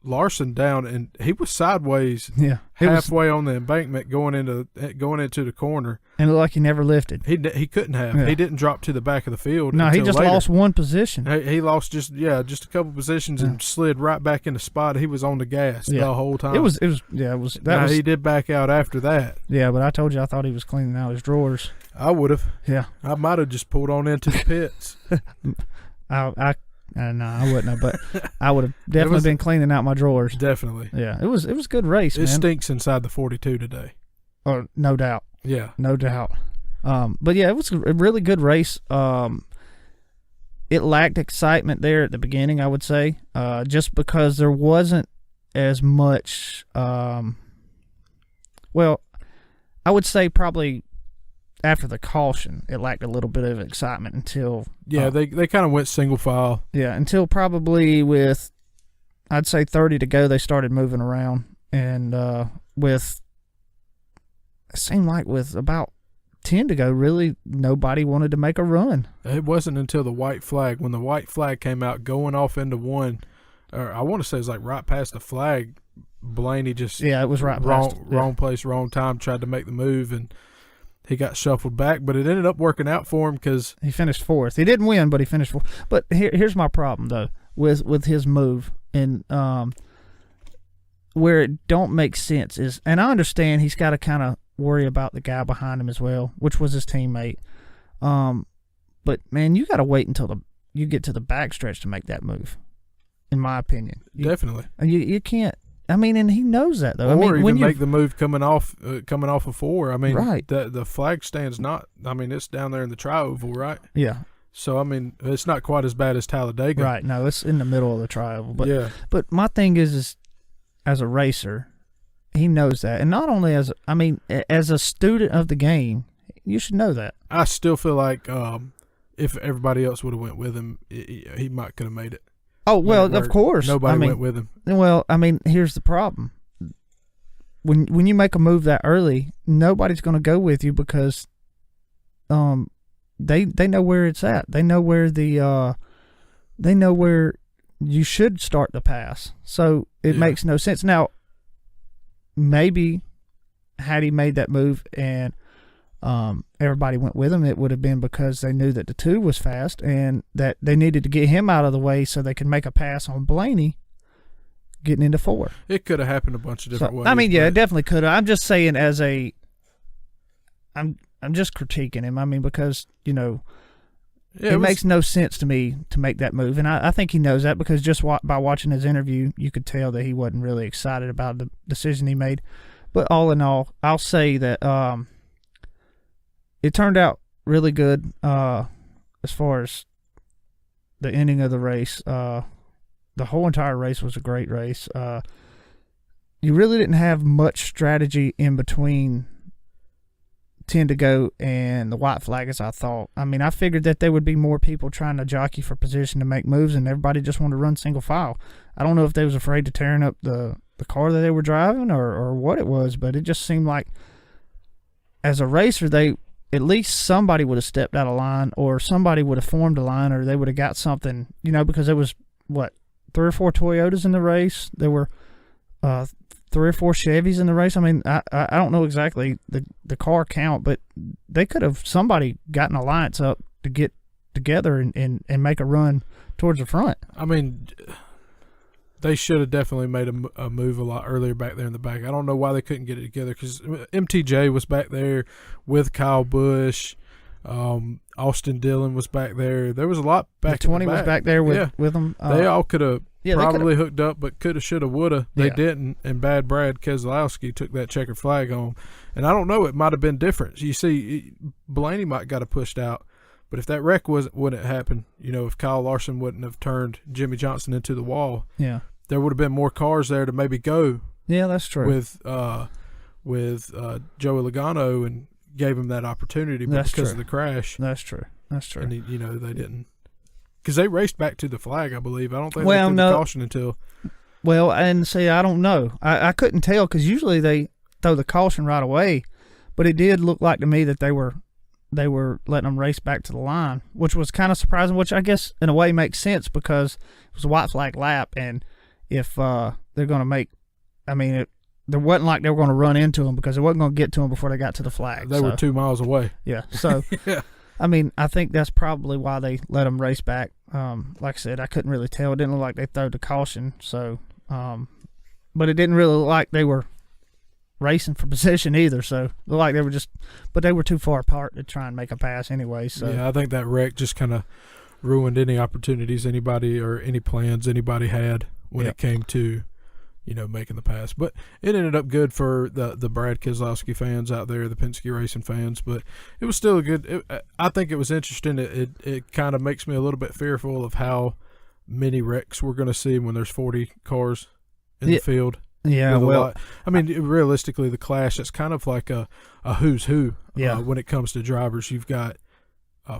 Larson down, and he was sideways halfway on the embankment going into the corner. And it looked like he never lifted. He couldn't have. Yeah. He didn't drop to the back of the field. No, he just lost one position. He lost just a couple positions and slid right back in the spot. He was on the gas the whole time. He did back out after that. Yeah, but I told you I thought he was cleaning out his drawers. I would have. Yeah. I might have just pulled on into the pits. No, I wouldn't have, but I would have definitely been cleaning out my drawers. Definitely. Yeah, it was a good race, man. It stinks inside the 42 today. Oh, no doubt. Yeah. No doubt. But yeah, it was a really good race. It lacked excitement there at the beginning, I would say, just because there wasn't as much, I would say probably after the caution, it lacked a little bit of excitement until... they kind of went single file. Yeah, until probably with, I'd say 30 to go, they started moving around. And it seemed like with about 10 to go, really nobody wanted to make a run. It wasn't until the white flag, when the white flag came out going off into one, or I want to say it was like right past the flag, Blaney just... Yeah, it was right past. Wrong place, wrong time, tried to make the move, and he got shuffled back, but it ended up working out for him because he finished 4th. He didn't win, but he finished 4th. But here's my problem though with his move, and where it don't make sense is, and I understand he's got to kind of worry about the guy behind him as well, which was his teammate. But man, you got to wait until you get to the backstretch to make that move. In my opinion, definitely, you can't. I mean, and he knows that though. Or even make the move coming off of 4. I mean, right. The flag stand's not. I mean, it's down there in the tri-oval, right? Yeah. So I mean, it's not quite as bad as Talladega. Right. No, it's in the middle of the tri-oval. But yeah. But my thing is as a racer, he knows that, and not only as a student of the game, you should know that. I still feel like if everybody else would have went with him, he might could have made it. Oh, well, of course. Nobody went with him. Well, I mean, here's the problem. When you make a move that early, nobody's going to go with you because they know where it's at. They know where you should start the pass. So it makes no sense. Now, maybe had he made that move and everybody went with him, it would have been because they knew that the 2 was fast and that they needed to get him out of the way so they could make a pass on Blaney getting into 4. It could have happened a bunch of different ways. I mean, yeah, it definitely could have. I'm just saying as a I'm just critiquing him. I mean, because Yeah, it makes no sense to me to make that move, and I think he knows that because just by watching his interview, you could tell that he wasn't really excited about the decision he made. But all in all, I'll say that it turned out really good as far as the ending of the race. The whole entire race was a great race. You really didn't have much strategy in between 10 to go and the white flag, as I thought. I mean, I figured that there would be more people trying to jockey for position to make moves, and everybody just wanted to run single file. I don't know if they was afraid of tearing up the car that they were driving or what it was, but it just seemed like as a racer, at least somebody would have stepped out of line, or somebody would have formed a line, or they would have got something, because there was, 3 or 4 Toyotas in the race. There were 3 or 4 Chevys in the race. I mean, I don't know exactly the car count, but they could have somebody gotten a alliance up to get together and make a run towards the front. I mean, they should have definitely made a move a lot earlier back there in the back. I don't know why they couldn't get it together, because MTJ was back there with Kyle Busch. Austin Dillon was back there. There was a lot back. The 20 in the back. Was back there with them. They all could have probably hooked up, but could have, should have, would have. They didn't, and bad Brad Keselowski took that checkered flag home. And I don't know, it might have been different. You see, Blaney might got pushed out, but if that wreck wouldn't happen, if Kyle Larson wouldn't have turned Jimmy Johnson into the wall, there would have been more cars there to maybe go. Yeah, that's true. With Joey Logano, and gave him that opportunity, but because of the crash. That's true. And they didn't, because they raced back to the flag, I believe. I don't think they threw the caution until. Well, and see, I don't know. I couldn't tell, because usually they throw the caution right away, but it did look like to me that they were letting them race back to the line, which was kind of surprising. Which I guess in a way makes sense, because it was a white flag lap, and if they're going to make, there wasn't like they were going to run into them, because they wasn't going to get to them before they got to the flag. They were 2 miles away. Yeah. So, yeah. I think that's probably why they let them race back. Like I said, I couldn't really tell. It didn't look like they threw the caution. So, but it didn't really look like they were racing for position either. So, it looked like they were but they were too far apart to try and make a pass anyway. So, yeah, I think that wreck just kind of ruined any opportunities anybody or any plans anybody had when it came to making the pass. But it ended up good for the Brad Keselowski fans out there, the Penske Racing fans. But it was still I think it was interesting. It kind of makes me a little bit fearful of how many wrecks we're going to see when there's 40 cars in the field. Yeah, well, realistically, the Clash, it's kind of like a who's who when it comes to drivers. You've got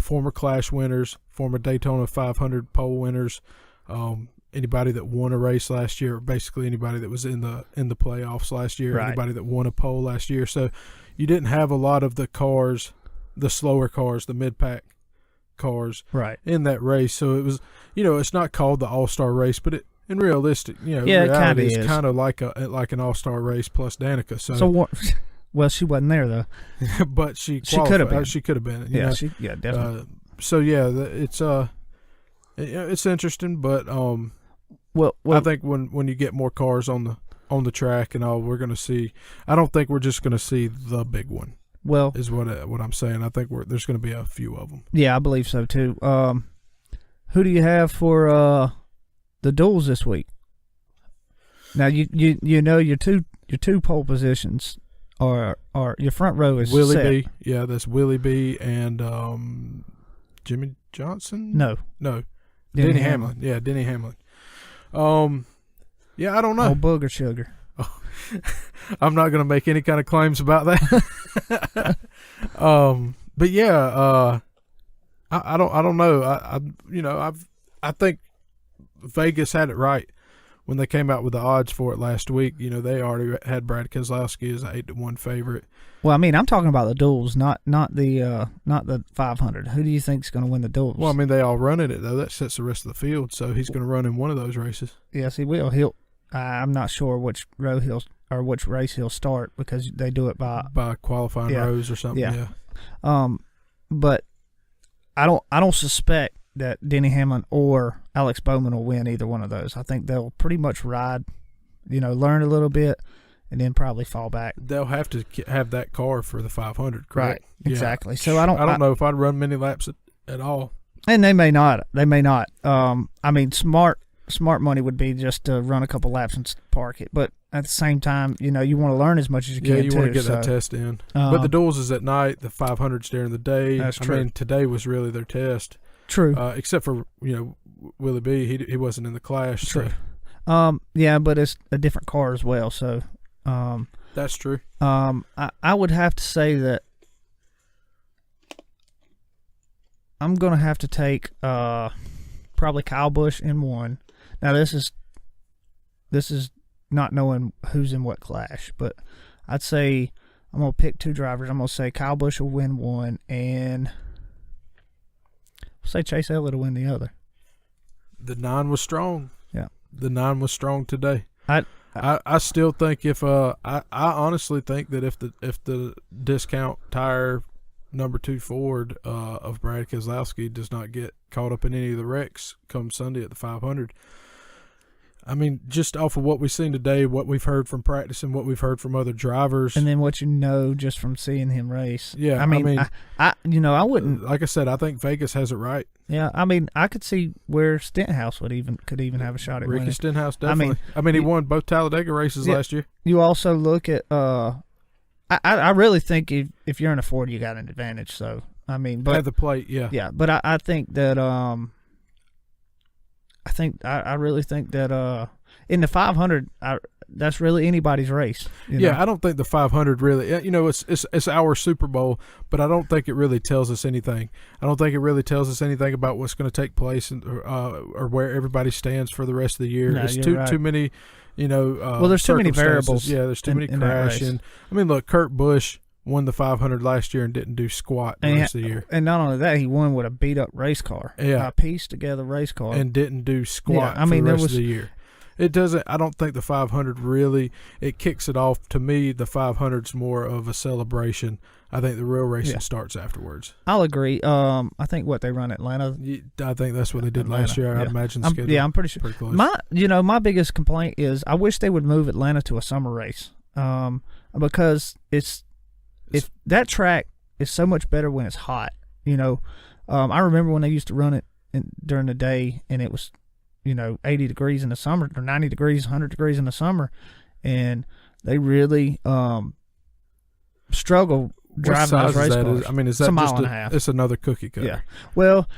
former Clash winners, former Daytona 500 pole winners, anybody that won a race last year, basically anybody that was in the playoffs last year, anybody that won a pole last year. So you didn't have a lot of the cars, the slower cars, the mid-pack cars in that race. So it was, it's not called the All-Star race, but in realistic, reality, it's kind of like an All-Star race plus Danica. So well, she wasn't there though, but she could have been. She could have been. Definitely. It's interesting, but Well, I think when you get more cars on the track and all, we're going to see. I don't think we're just going to see the big one. Well, is what I'm saying. I think there's going to be a few of them. Yeah, I believe so too. Who do you have for the duels this week? Now your two pole positions are your front row is Willie set. B. Yeah, that's Willie B. and Jimmy Johnson. No, Denny Hamlin. Yeah, Denny Hamlin. I don't know. Oh, booger sugar. I'm not going to make any kind of claims about that. But yeah, I don't know. I think Vegas had it right when they came out with the odds for it last week. They already had Brad Keselowski as an 8-1 favorite. Well, I'm talking about the duels, not the 500. Who do you think's going to win the duels? Well, they all run in it though. That sets the rest of the field, so he's going to run in one of those races. Yes, he will. I'm not sure which row which race he'll start, because they do it by qualifying rows or something. Yeah. But I don't suspect that Denny Hamlin or Alex Bowman will win either one of those. I think they'll pretty much ride, learn a little bit, and then probably fall back. They'll have to have that car for the 500, correct? Right, exactly. Yeah. So I don't know if I'd run many laps at all. And they may not. I mean, smart money would be just to run a couple laps and park it. But at the same time, you want to learn as much as you can. Yeah, you want to get that test in. But the duels is at night. The 500's during the day. That's true. I mean, today was really their test. True. Except for Willie B. He wasn't in the Clash. True. So. Yeah, but it's a different car as well. So. That's true. I would have to say that I'm gonna have to take probably Kyle Busch in one. Now this is not knowing who's in what Clash, but I'd say I'm gonna pick two drivers. I'm gonna say Kyle Busch will win one, and I'll say Chase Elliott will win the other. The 9 was strong. Yeah, the 9 was strong today. I still think I honestly think that if the discount tire number 2 Ford of Brad Keselowski does not get caught up in any of the wrecks come Sunday at the 500, I mean, just off of what we've seen today, what we've heard from practice and what we've heard from other drivers, and then what just from seeing him race. Yeah, I mean, I wouldn't. Like I said, I think Vegas has it right. Yeah, I mean, I could see where Stenhouse could even have a shot at Ricky winning. Stenhouse, definitely. I mean, he won both Talladega races last year. You also look at I really think if you're in a Ford, you got an advantage. So I mean, but at the plate, yeah, yeah. But I think that I really think that in the 500, that's really anybody's race. Yeah, I don't think the 500 really. It's our Super Bowl, but I don't think it really tells us anything. I don't think it really tells us anything about what's going to take place or where everybody stands for the rest of the year. No, it's right. too many. Well, there's too many variables. Yeah, there's too many crashing. I mean, look, Kurt Busch won the 500 last year and didn't do squat the rest of the year. And not only that, he won with a beat up race car. Yeah, a pieced together race car, and didn't do squat for the rest of the year. It doesn't. I don't think the 500 really. It kicks it off. To me, the 500's more of a celebration. I think the real racing starts afterwards. I'll agree. I think they run Atlanta. I think that's what they did last year. I imagine the schedule. I'm pretty sure. Pretty close. My biggest complaint is I wish they would move Atlanta to a summer race. Because if that track is so much better when it's hot. I remember when they used to run it during the day, and it was 80 degrees in the summer, or 90 degrees, 100 degrees in the summer, and they really struggle driving those race cars. Is that just a half? It's another cookie cutter. Yeah. Well,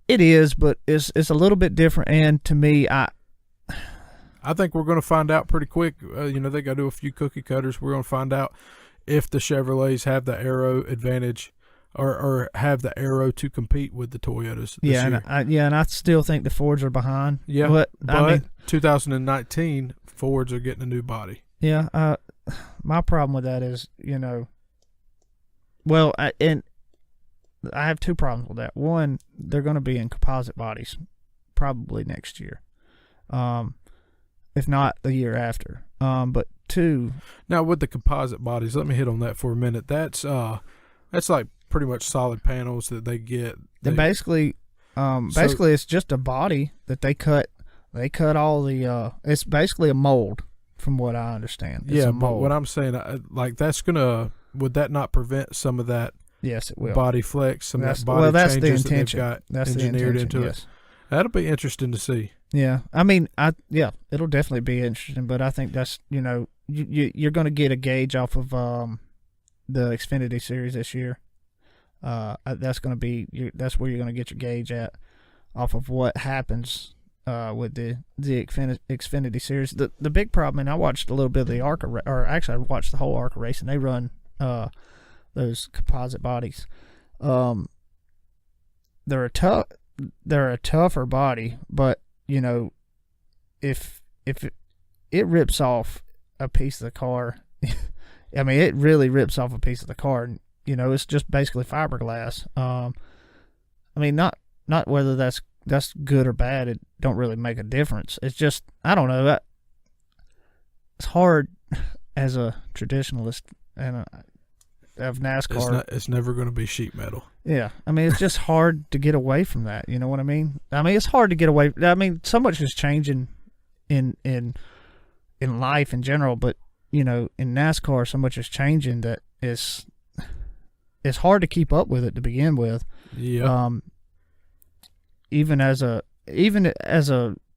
it is, but it's a little bit different, and to me, I think we're going to find out pretty quick. They got to do a few cookie cutters. We're going to find out if the Chevrolets have the aero advantage or have the aero to compete with the Toyotas this year. And I still think the Fords are behind. Yeah, but I mean, 2019 Fords are getting a new body. Yeah, my problem with that is, and I have two problems with that. One, they're going to be in composite bodies probably next year, if not the year after. But two, now with the composite bodies, let me hit on that for a minute. That's like pretty much solid panels that they get. Basically, it's just a body that they cut. They cut all the. It's basically a mold, from what I understand. It's but what I'm saying, that's gonna. Would that not prevent some of that? Yes, it will. Body flex, some of that body changes the that they've got engineered into it. That'll be interesting to see. Yeah, I mean, it'll definitely be interesting. But I think that's you're going to get a gauge off of the Xfinity Series this year. That's going to be that's where you're going to get your gauge at off of what happens with the Xfinity Series. The big problem, and I watched a little bit of the ARCA, or actually I watched the whole ARCA race, and they run those composite bodies. They're a tougher body, but if it rips off a piece of the car, I mean, it really rips off a piece of the car. And, it's just basically fiberglass. I mean, not whether that's good or bad. It don't really make a difference. It's just, I don't know. It's hard as a traditionalist and of NASCAR. It's never going to be sheet metal. Yeah, I mean, it's just hard to get away from that. You know what I mean? I mean, it's hard to get away. I mean, so much is changing in life in general, but in NASCAR, so much is changing that it's hard to keep up with it to begin with. Yeah. Even as a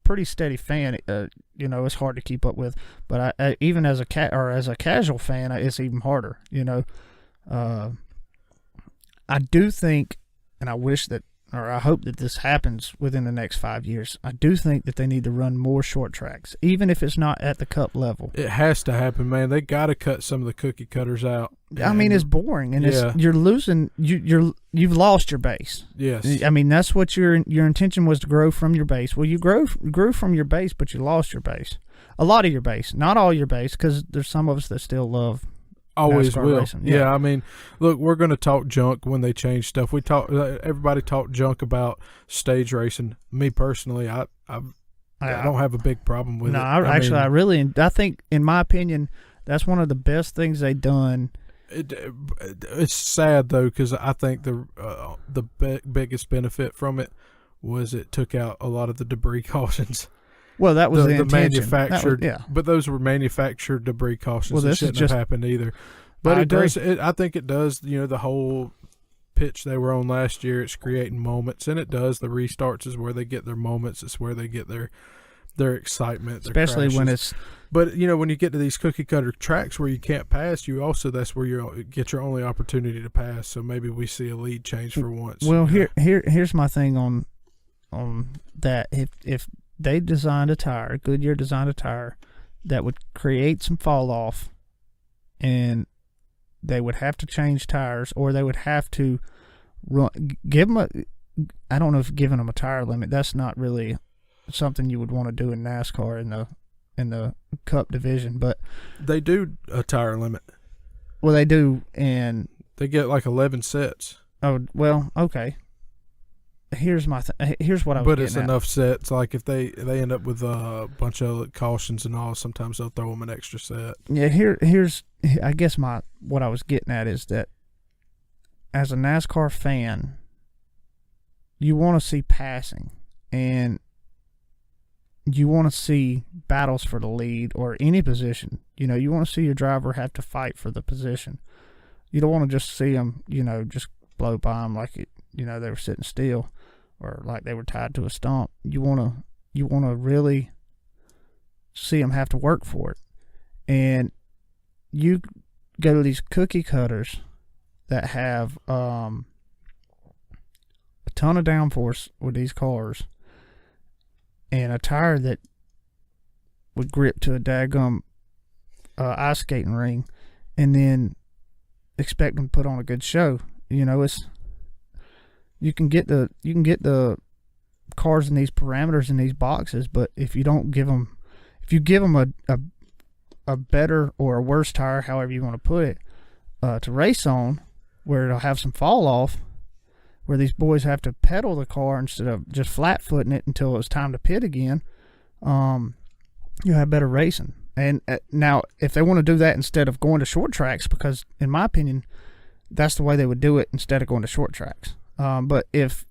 pretty steady fan, it's hard to keep up with. But even as a casual fan, it's even harder. I do think, and I wish that, or I hope that this happens within the next 5 years. I do think that they need to run more short tracks, even if it's not at the Cup level. It has to happen, man. They got to cut some of the cookie cutters out. I mean, it's boring, and you're losing. You've lost your base. Yes. I mean, that's what your intention was, to grow from your base. Well, you grew from your base, but you lost your base. A lot of your base, not all your base, because there's some of us that still love. Always NASCAR will. racing. Yeah, I mean, look, we're going to talk junk when they change stuff. Everybody talked junk about stage racing. Me personally, I don't have a big problem with it. I think, in my opinion, that's one of the best things they've done. It's sad though, because I think the biggest benefit from it was it took out a lot of the debris cautions. Well, that was the manufactured, but those were manufactured debris cautions. Well, this shouldn't have happened either. But it does. I think it does. The whole pitch they were on last year, it's creating moments, and it does. The restarts is where they get their moments. It's where they get their excitement, especially when it's. But when you get to these cookie cutter tracks where you can't pass, that's where you get your only opportunity to pass. So maybe we see a lead change for once. Well, here's my thing on that. If they designed Goodyear designed a tire that would create some fall off, and they would have to change tires, or they would have to give them I don't know if giving them a tire limit, that's not really something you would want to do in NASCAR in the Cup division, but they do a tire limit. Well, they do, and they get like 11 sets. Oh, well, okay. Here's what I was getting at. But it's enough sets. Like if they end up with a bunch of cautions and all, sometimes they'll throw them an extra set. Yeah, here's I guess what I was getting at is that as a NASCAR fan, you want to see passing, and you want to see battles for the lead or any position. You want to see your driver have to fight for the position. You don't want to just see them, just blow by them like they were sitting still, or like they were tied to a stump. You want to really see them have to work for it. And you go to these cookie cutters that have a ton of downforce with these cars, and a tire that would grip to a daggum ice skating ring, and then expect them to put on a good show. You can get the cars in these parameters in these boxes, but if you give them a better or a worse tire, however you want to put it, to race on, where it'll have some fall off, where these boys have to pedal the car instead of just flat footing it until it's time to pit again, you'll have better racing. And now, if they want to do that instead of going to short tracks, because in my opinion, that's the way they would do it instead of going to short tracks. But if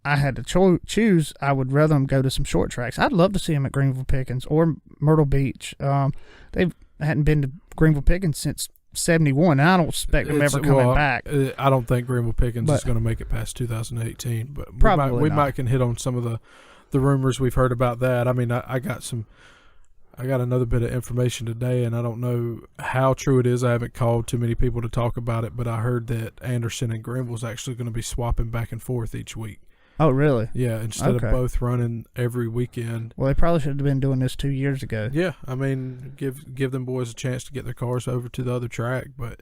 I had to choose, I would rather them go to some short tracks. I'd love to see them at Greenville Pickens or Myrtle Beach. They hadn't been to Greenville Pickens since 71, and I don't expect them ever coming back. I don't think Greenville Pickens is going to make it past 2018, but we might can hit on some of the rumors we've heard about that. I mean, I got another bit of information today, and I don't know how true it is. I haven't called too many people to talk about it, but I heard that Anderson and Greenville is actually going to be swapping back and forth each week. Oh, really? Yeah, instead of both running every weekend. Well, they probably should have been doing this 2 years ago. Yeah, I mean, give them boys a chance to get their cars over to the other track. But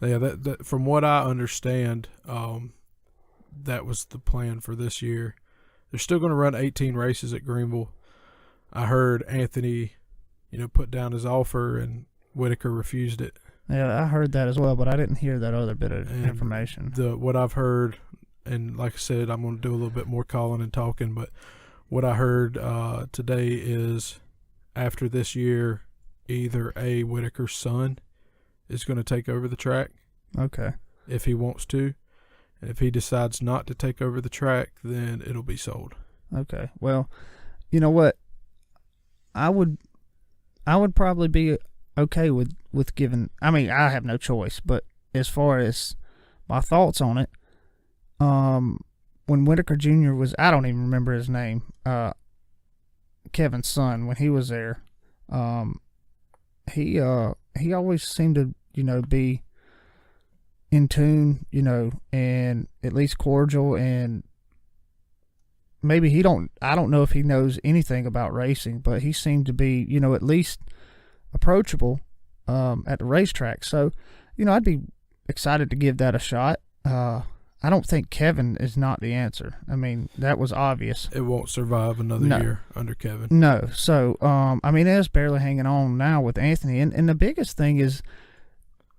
yeah, that from what I understand, that was the plan for this year. They're still going to run 18 races at Greenville. I heard Anthony, put down his offer, and Whitaker refused it. Yeah, I heard that as well, but I didn't hear that other bit of information. What I've heard. And like I said, I'm going to do a little bit more calling and talking, but what I heard today is after this year, either Whitaker's son is going to take over the track. Okay. If he wants to. And if he decides not to take over the track, then it'll be sold. Okay. Well, you know what? I would probably be okay with giving. I mean, I have no choice, but as far as my thoughts on it, when Whitaker Jr. was, I don't even remember his name, Kevin's son, when he was there, he always seemed to, be in tune, and at least cordial, and maybe I don't know if he knows anything about racing, but he seemed to be, at least approachable at the racetrack. So, I'd be excited to give that a shot. I don't think Kevin is not the answer. I mean, that was obvious. It won't survive another year under Kevin. No. So, it's barely hanging on now with Anthony. And the biggest thing is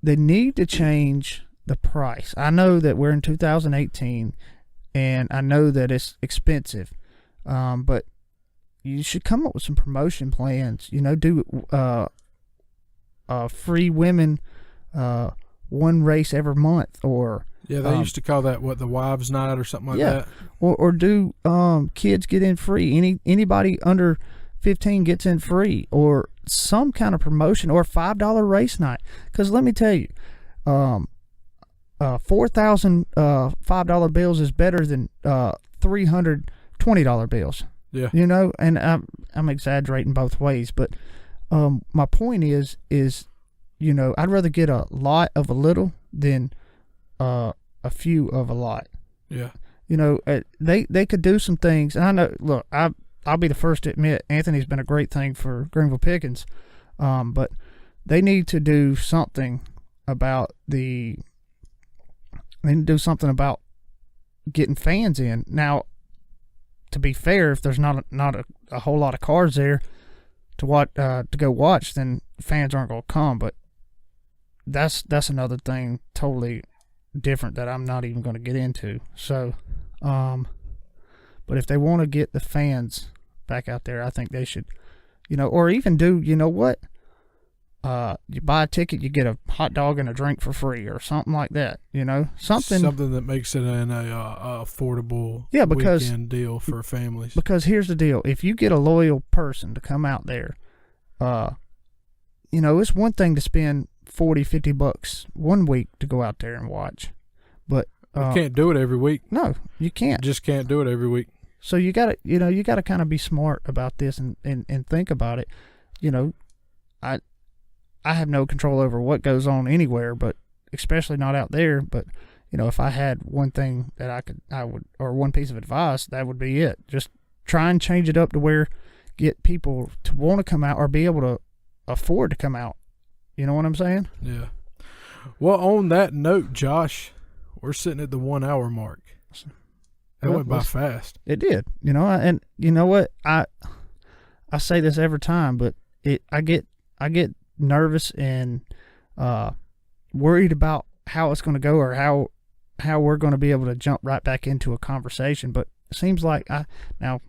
they need to change the price. I know that we're in 2018, and I know that it's expensive, but you should come up with some promotion plans. Do free women one race every month, or yeah, they used to call that the wives' night or something like that. Or do kids get in free? Anybody under 15 gets in free, or some kind of promotion, or $5 race night. Because let me tell you, 4,000 $5 bills is better than 300 $20 bills. Yeah, and I'm exaggerating both ways, but my point is I'd rather get a lot of a little than a few of a lot. Yeah. They could do some things. And I know, look, I'll be the first to admit Anthony's been a great thing for Greenville Pickens. But they need to do something about getting fans in. Now, to be fair, if there's not a whole lot of cars there to go watch, then fans aren't going to come. But that's another thing totally different that I'm not even going to get into. So, but if they want to get the fans back out there, I think they should, or even do, what? You buy a ticket, you get a hot dog and a drink for free, or something like that. Something that makes it an affordable weekend deal for families. Because here's the deal: if you get a loyal person to come out there, it's one thing to spend $40-$50 one week to go out there and watch, but you can't do it every week. No, you can't. Just can't do it every week. So you got to kind of be smart about this and think about it. I have no control over what goes on anywhere, but especially not out there. But if I had one thing that I would, or one piece of advice, that would be it. Just try and change it up to where get people to want to come out or be able to afford to come out. You know what I'm saying? Yeah. Well, on that note, Josh, we're sitting at the 1 hour mark. That went by fast. It did. And you know what? I say this every time, but I get nervous and worried about how it's going to go, or how we're going to be able to jump right back into a conversation. But it seems like now,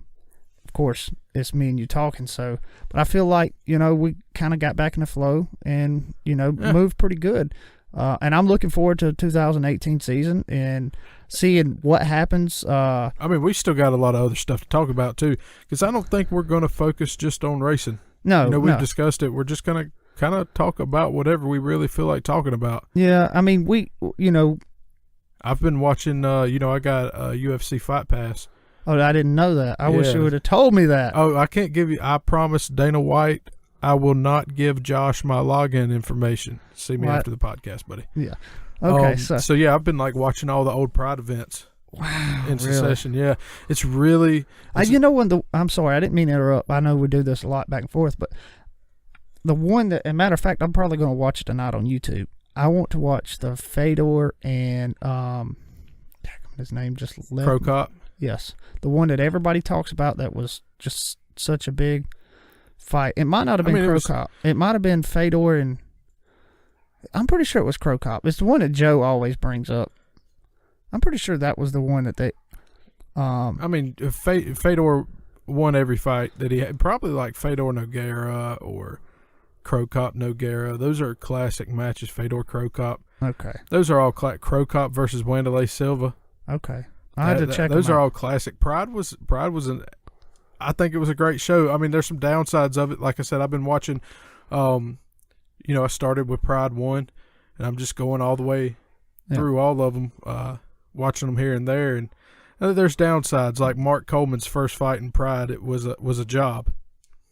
of course, it's me and you talking, but I feel like, we kind of got back in the flow and, moved pretty good. And I'm looking forward to the 2018 season and seeing what happens. We still got a lot of other stuff to talk about too, because I don't think we're going to focus just on racing. No, we've discussed it. We're just going to kind of talk about whatever we really feel like talking about. Yeah, I've been watching, I got a UFC Fight Pass. Oh, I didn't know that. I wish you would have told me that. Oh, I can't give you, I promise Dana White, I will not give Josh my login information. See me after the podcast, buddy. Yeah. Okay. So yeah, I've been watching all the old Pride events. Wow. In succession. Really? Yeah. It's really. I'm sorry, I didn't mean to interrupt. I know we do this a lot back and forth, but the one that, as a matter of fact, I'm probably going to watch it tonight on YouTube. I want to watch the Fedor and his name just left. Crow Cop. Yes, the one that everybody talks about that was just such a big fight. It might not have been Crow Cop. It might have been Fedor, and I'm pretty sure it was Crow Cop. It's the one that Joe always brings up. I'm pretty sure that was the one that they. Fedor won every fight that he had. Probably like Fedor Nogueira or Crow Cop Nogueira. Those are classic matches. Fedor Crow Cop. Okay. Those are all Crow Cop versus Wanderlei Silva. Okay. I had to check. Those are all classic. Pride was I think it was a great show. There's some downsides of it. Like I said, I've been watching, I started with Pride 1, and I'm just going all the way through all of them, watching them here and there. And there's downsides, like Mark Coleman's first fight in Pride. It was a job.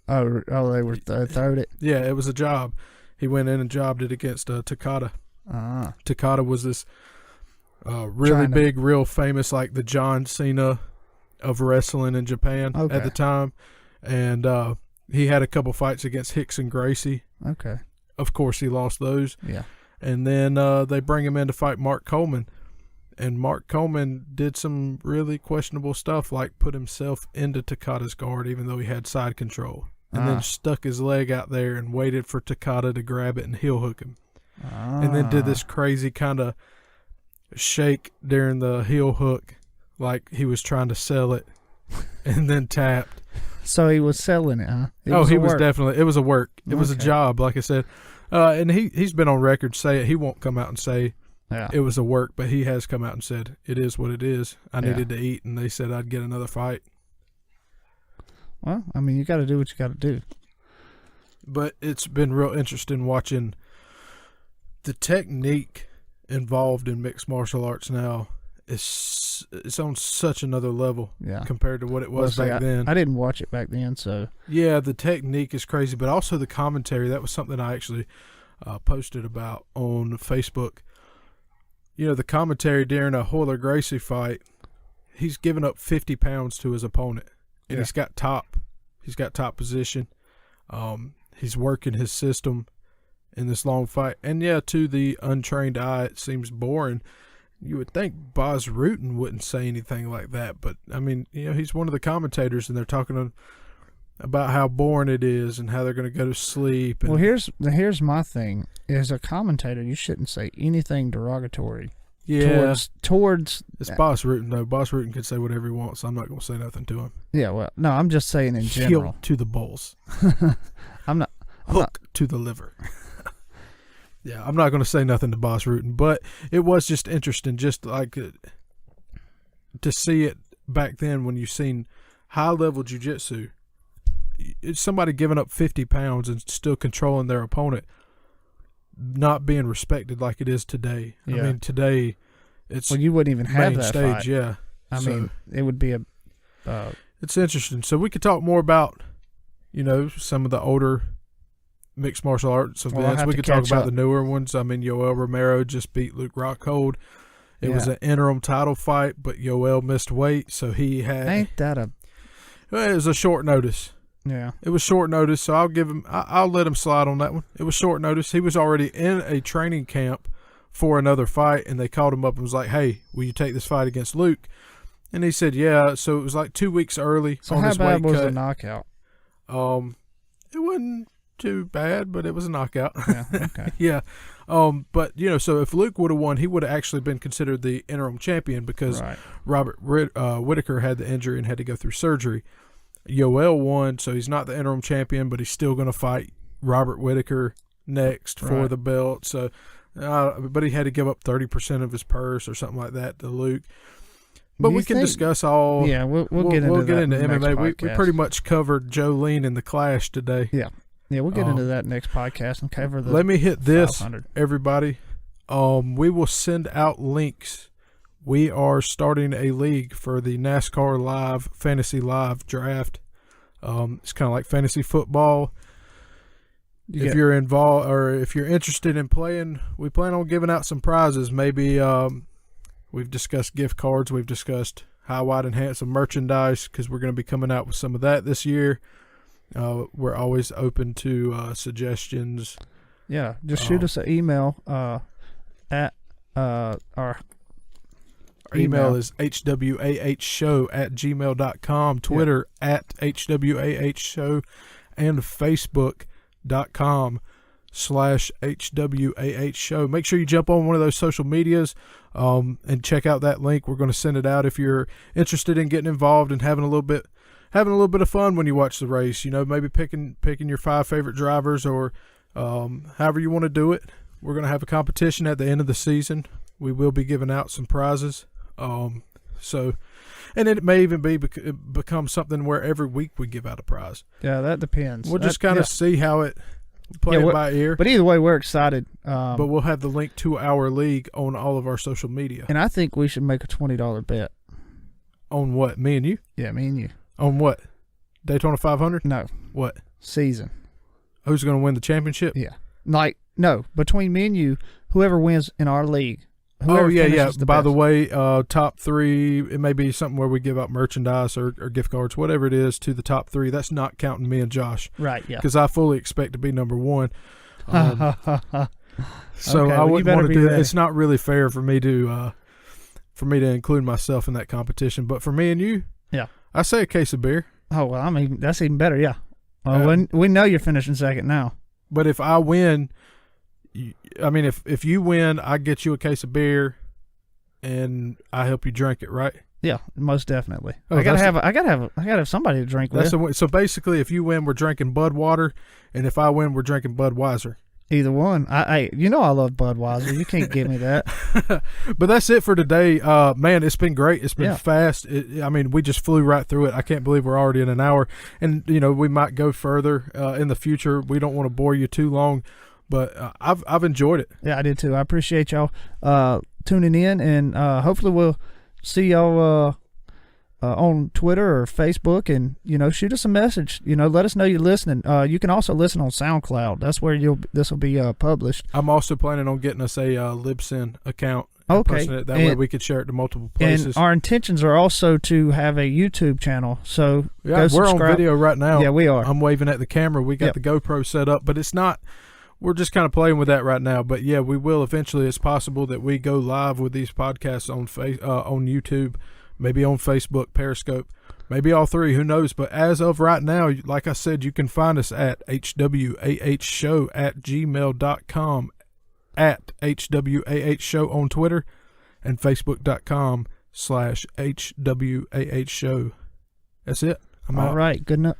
Oh, they were throwed it. Yeah, it was a job. He went in and jobbed it against Takada. Takada was this really big, real famous, like the John Cena of wrestling in Japan at the time. And he had a couple fights against Hicks and Gracie. Okay. Of course, he lost those. Yeah. And then they bring him in to fight Mark Coleman. And Mark Coleman did some really questionable stuff, like put himself into Takada's guard even though he had side control. And then stuck his leg out there and waited for Takada to grab it and heel hook him. And then did this crazy kind of shake during the heel hook like he was trying to sell it, and then tapped. So he was selling it, huh? He was definitely. It was a work. It was a job, like I said. And he's been on record say it. He won't come out and say it was a work, but he has come out and said it is what it is. I needed to eat, and they said I'd get another fight. Well, I mean, you got to do what you got to do. But it's been real interesting watching the technique involved in mixed martial arts now. It's on such another level compared to what it was back then. I didn't watch it back then, so. Yeah, the technique is crazy, but also the commentary. That was something I actually posted about on Facebook. The commentary during a Hoyler Gracie fight, he's given up 50 pounds to his opponent, and he's got top position. He's working his system in this long fight. And to the untrained eye, it seems boring. You would think Bas Rutten wouldn't say anything like that, but I mean, he's one of the commentators, and they're talking about how boring it is and how they're going to go to sleep. Well, here's my thing: as a commentator, you shouldn't say anything derogatory. Yeah, towards it's Bas Rutten though. Bas Rutten can say whatever he wants. So I'm not going to say nothing to him. Yeah, well, no, I'm just saying in general. Heel to the balls. Hook to the liver. Yeah, I'm not going to say nothing to Bas Rutten, but it was just interesting, just like to see it back then when you've seen high-level jiu-jitsu. It's somebody giving up 50 pounds and still controlling their opponent, not being respected like it is today. Yeah. I mean, today it's you wouldn't even have that stage. Fight. Yeah, I mean, it would be a. It's interesting. So we could talk more about, some of the older mixed martial arts events. We could talk about the newer ones. I mean, Yoel Romero just beat Luke Rockhold. It was an interim title fight, but Yoel missed weight, so he had. Ain't that a? Well, it was a short notice. Yeah, it was short notice, so I'll give him. I'll let him slide on that one. It was short notice. He was already in a training camp for another fight, and they called him up and was like, "Hey, will you take this fight against Luke?" And he said, "Yeah." So it was like 2 weeks early. So on how his bad weight was cut. the knockout? It wasn't too bad, but it was a knockout. Yeah, okay. Yeah. But, so if Luke would have won, he would have actually been considered the interim champion because Robert Whitaker had the injury and had to go through surgery. Yoel won, so he's not the interim champion, but he's still going to fight Robert Whitaker next for the belt. So, but he had to give up 30% of his purse or something like that to Luke. But we can discuss all. Yeah, we'll get into MMA. We pretty much covered Jolene in the Clash today. Yeah. Yeah, we'll get into that next podcast and cover the. Let me hit this, 500. Everybody. We will send out links. We are starting a league for the NASCAR Live Fantasy Live Draft. It's kind of like fantasy football. If you're involved or if you're interested in playing, we plan on giving out some prizes. Maybe we've discussed gift cards. We've discussed high, wide, and handsome merchandise because we're going to be coming out with some of that this year. We're always open to suggestions. Yeah, just shoot us an email at our email is hwahshow@gmail.com, Twitter at hwahshow, and facebook.com/hwahshow. Make sure you jump on one of those social medias and check out that link. We're going to send it out if you're interested in getting involved and having a little bit of fun when you watch the race. Maybe picking your 5 favorite drivers or however you want to do it. We're going to have a competition at the end of the season. We will be giving out some prizes. And it may even become something where every week we give out a prize. Yeah, that depends. We'll just kind of see how it Play it by ear. But either way, we're excited. But we'll have the link to our league on all of our social media. And I think we should make a $20 bet. On what? Me and you? Yeah, me and you. On what? Daytona 500? No. What? Season. Who's going to win the championship? Yeah. Like, no, between me and you, whoever wins in our league. Oh, yeah. By best. the way, top three, it may be something where we give out merchandise or gift cards, whatever it is, to the top three. That's not counting me and Josh. Right, yeah. Because I fully expect to be number one. So Okay, I wouldn't want to do that. ready. It's not really fair for me to include myself in that competition. But for me and you, yeah, I say a case of beer. Oh, well, I mean, that's even better, yeah. We know you're finishing second now. But if I win, if you win, I get you a case of beer, and I help you drink it, right? Yeah, most definitely. Oh, I gotta have somebody to drink with. So basically, if you win, we're drinking Budwater, and if I win, we're drinking Budweiser. Either one. I love Budweiser. You can't give me that. But that's it for today. Man, it's been great. It's been fast. We just flew right through it. I can't believe we're already in an hour. And, we might go further in the future. We don't want to bore you too long, but I've enjoyed it. Yeah, I did too. I appreciate y'all tuning in, and hopefully we'll see y'all on Twitter or Facebook, and shoot us a message. Let us know you're listening. You can also listen on SoundCloud. That's where this will be published. I'm also planning on getting us a Libsyn account. Okay, that way we could share it to multiple places. And our intentions are also to have a YouTube channel. So yeah, we're on video right now. Yeah, we are. I'm waving at the camera. We got the GoPro set up, but it's not. We're just kind of playing with that right now. But yeah, we will eventually. It's possible that we go live with these podcasts on YouTube. Maybe on Facebook, Periscope, maybe all three, who knows. But as of right now, like I said, you can find us at hwahshow@gmail.com, at hwahshow on Twitter, and facebook.com/hwahshow. That's it. I'm out. All right. Good enough.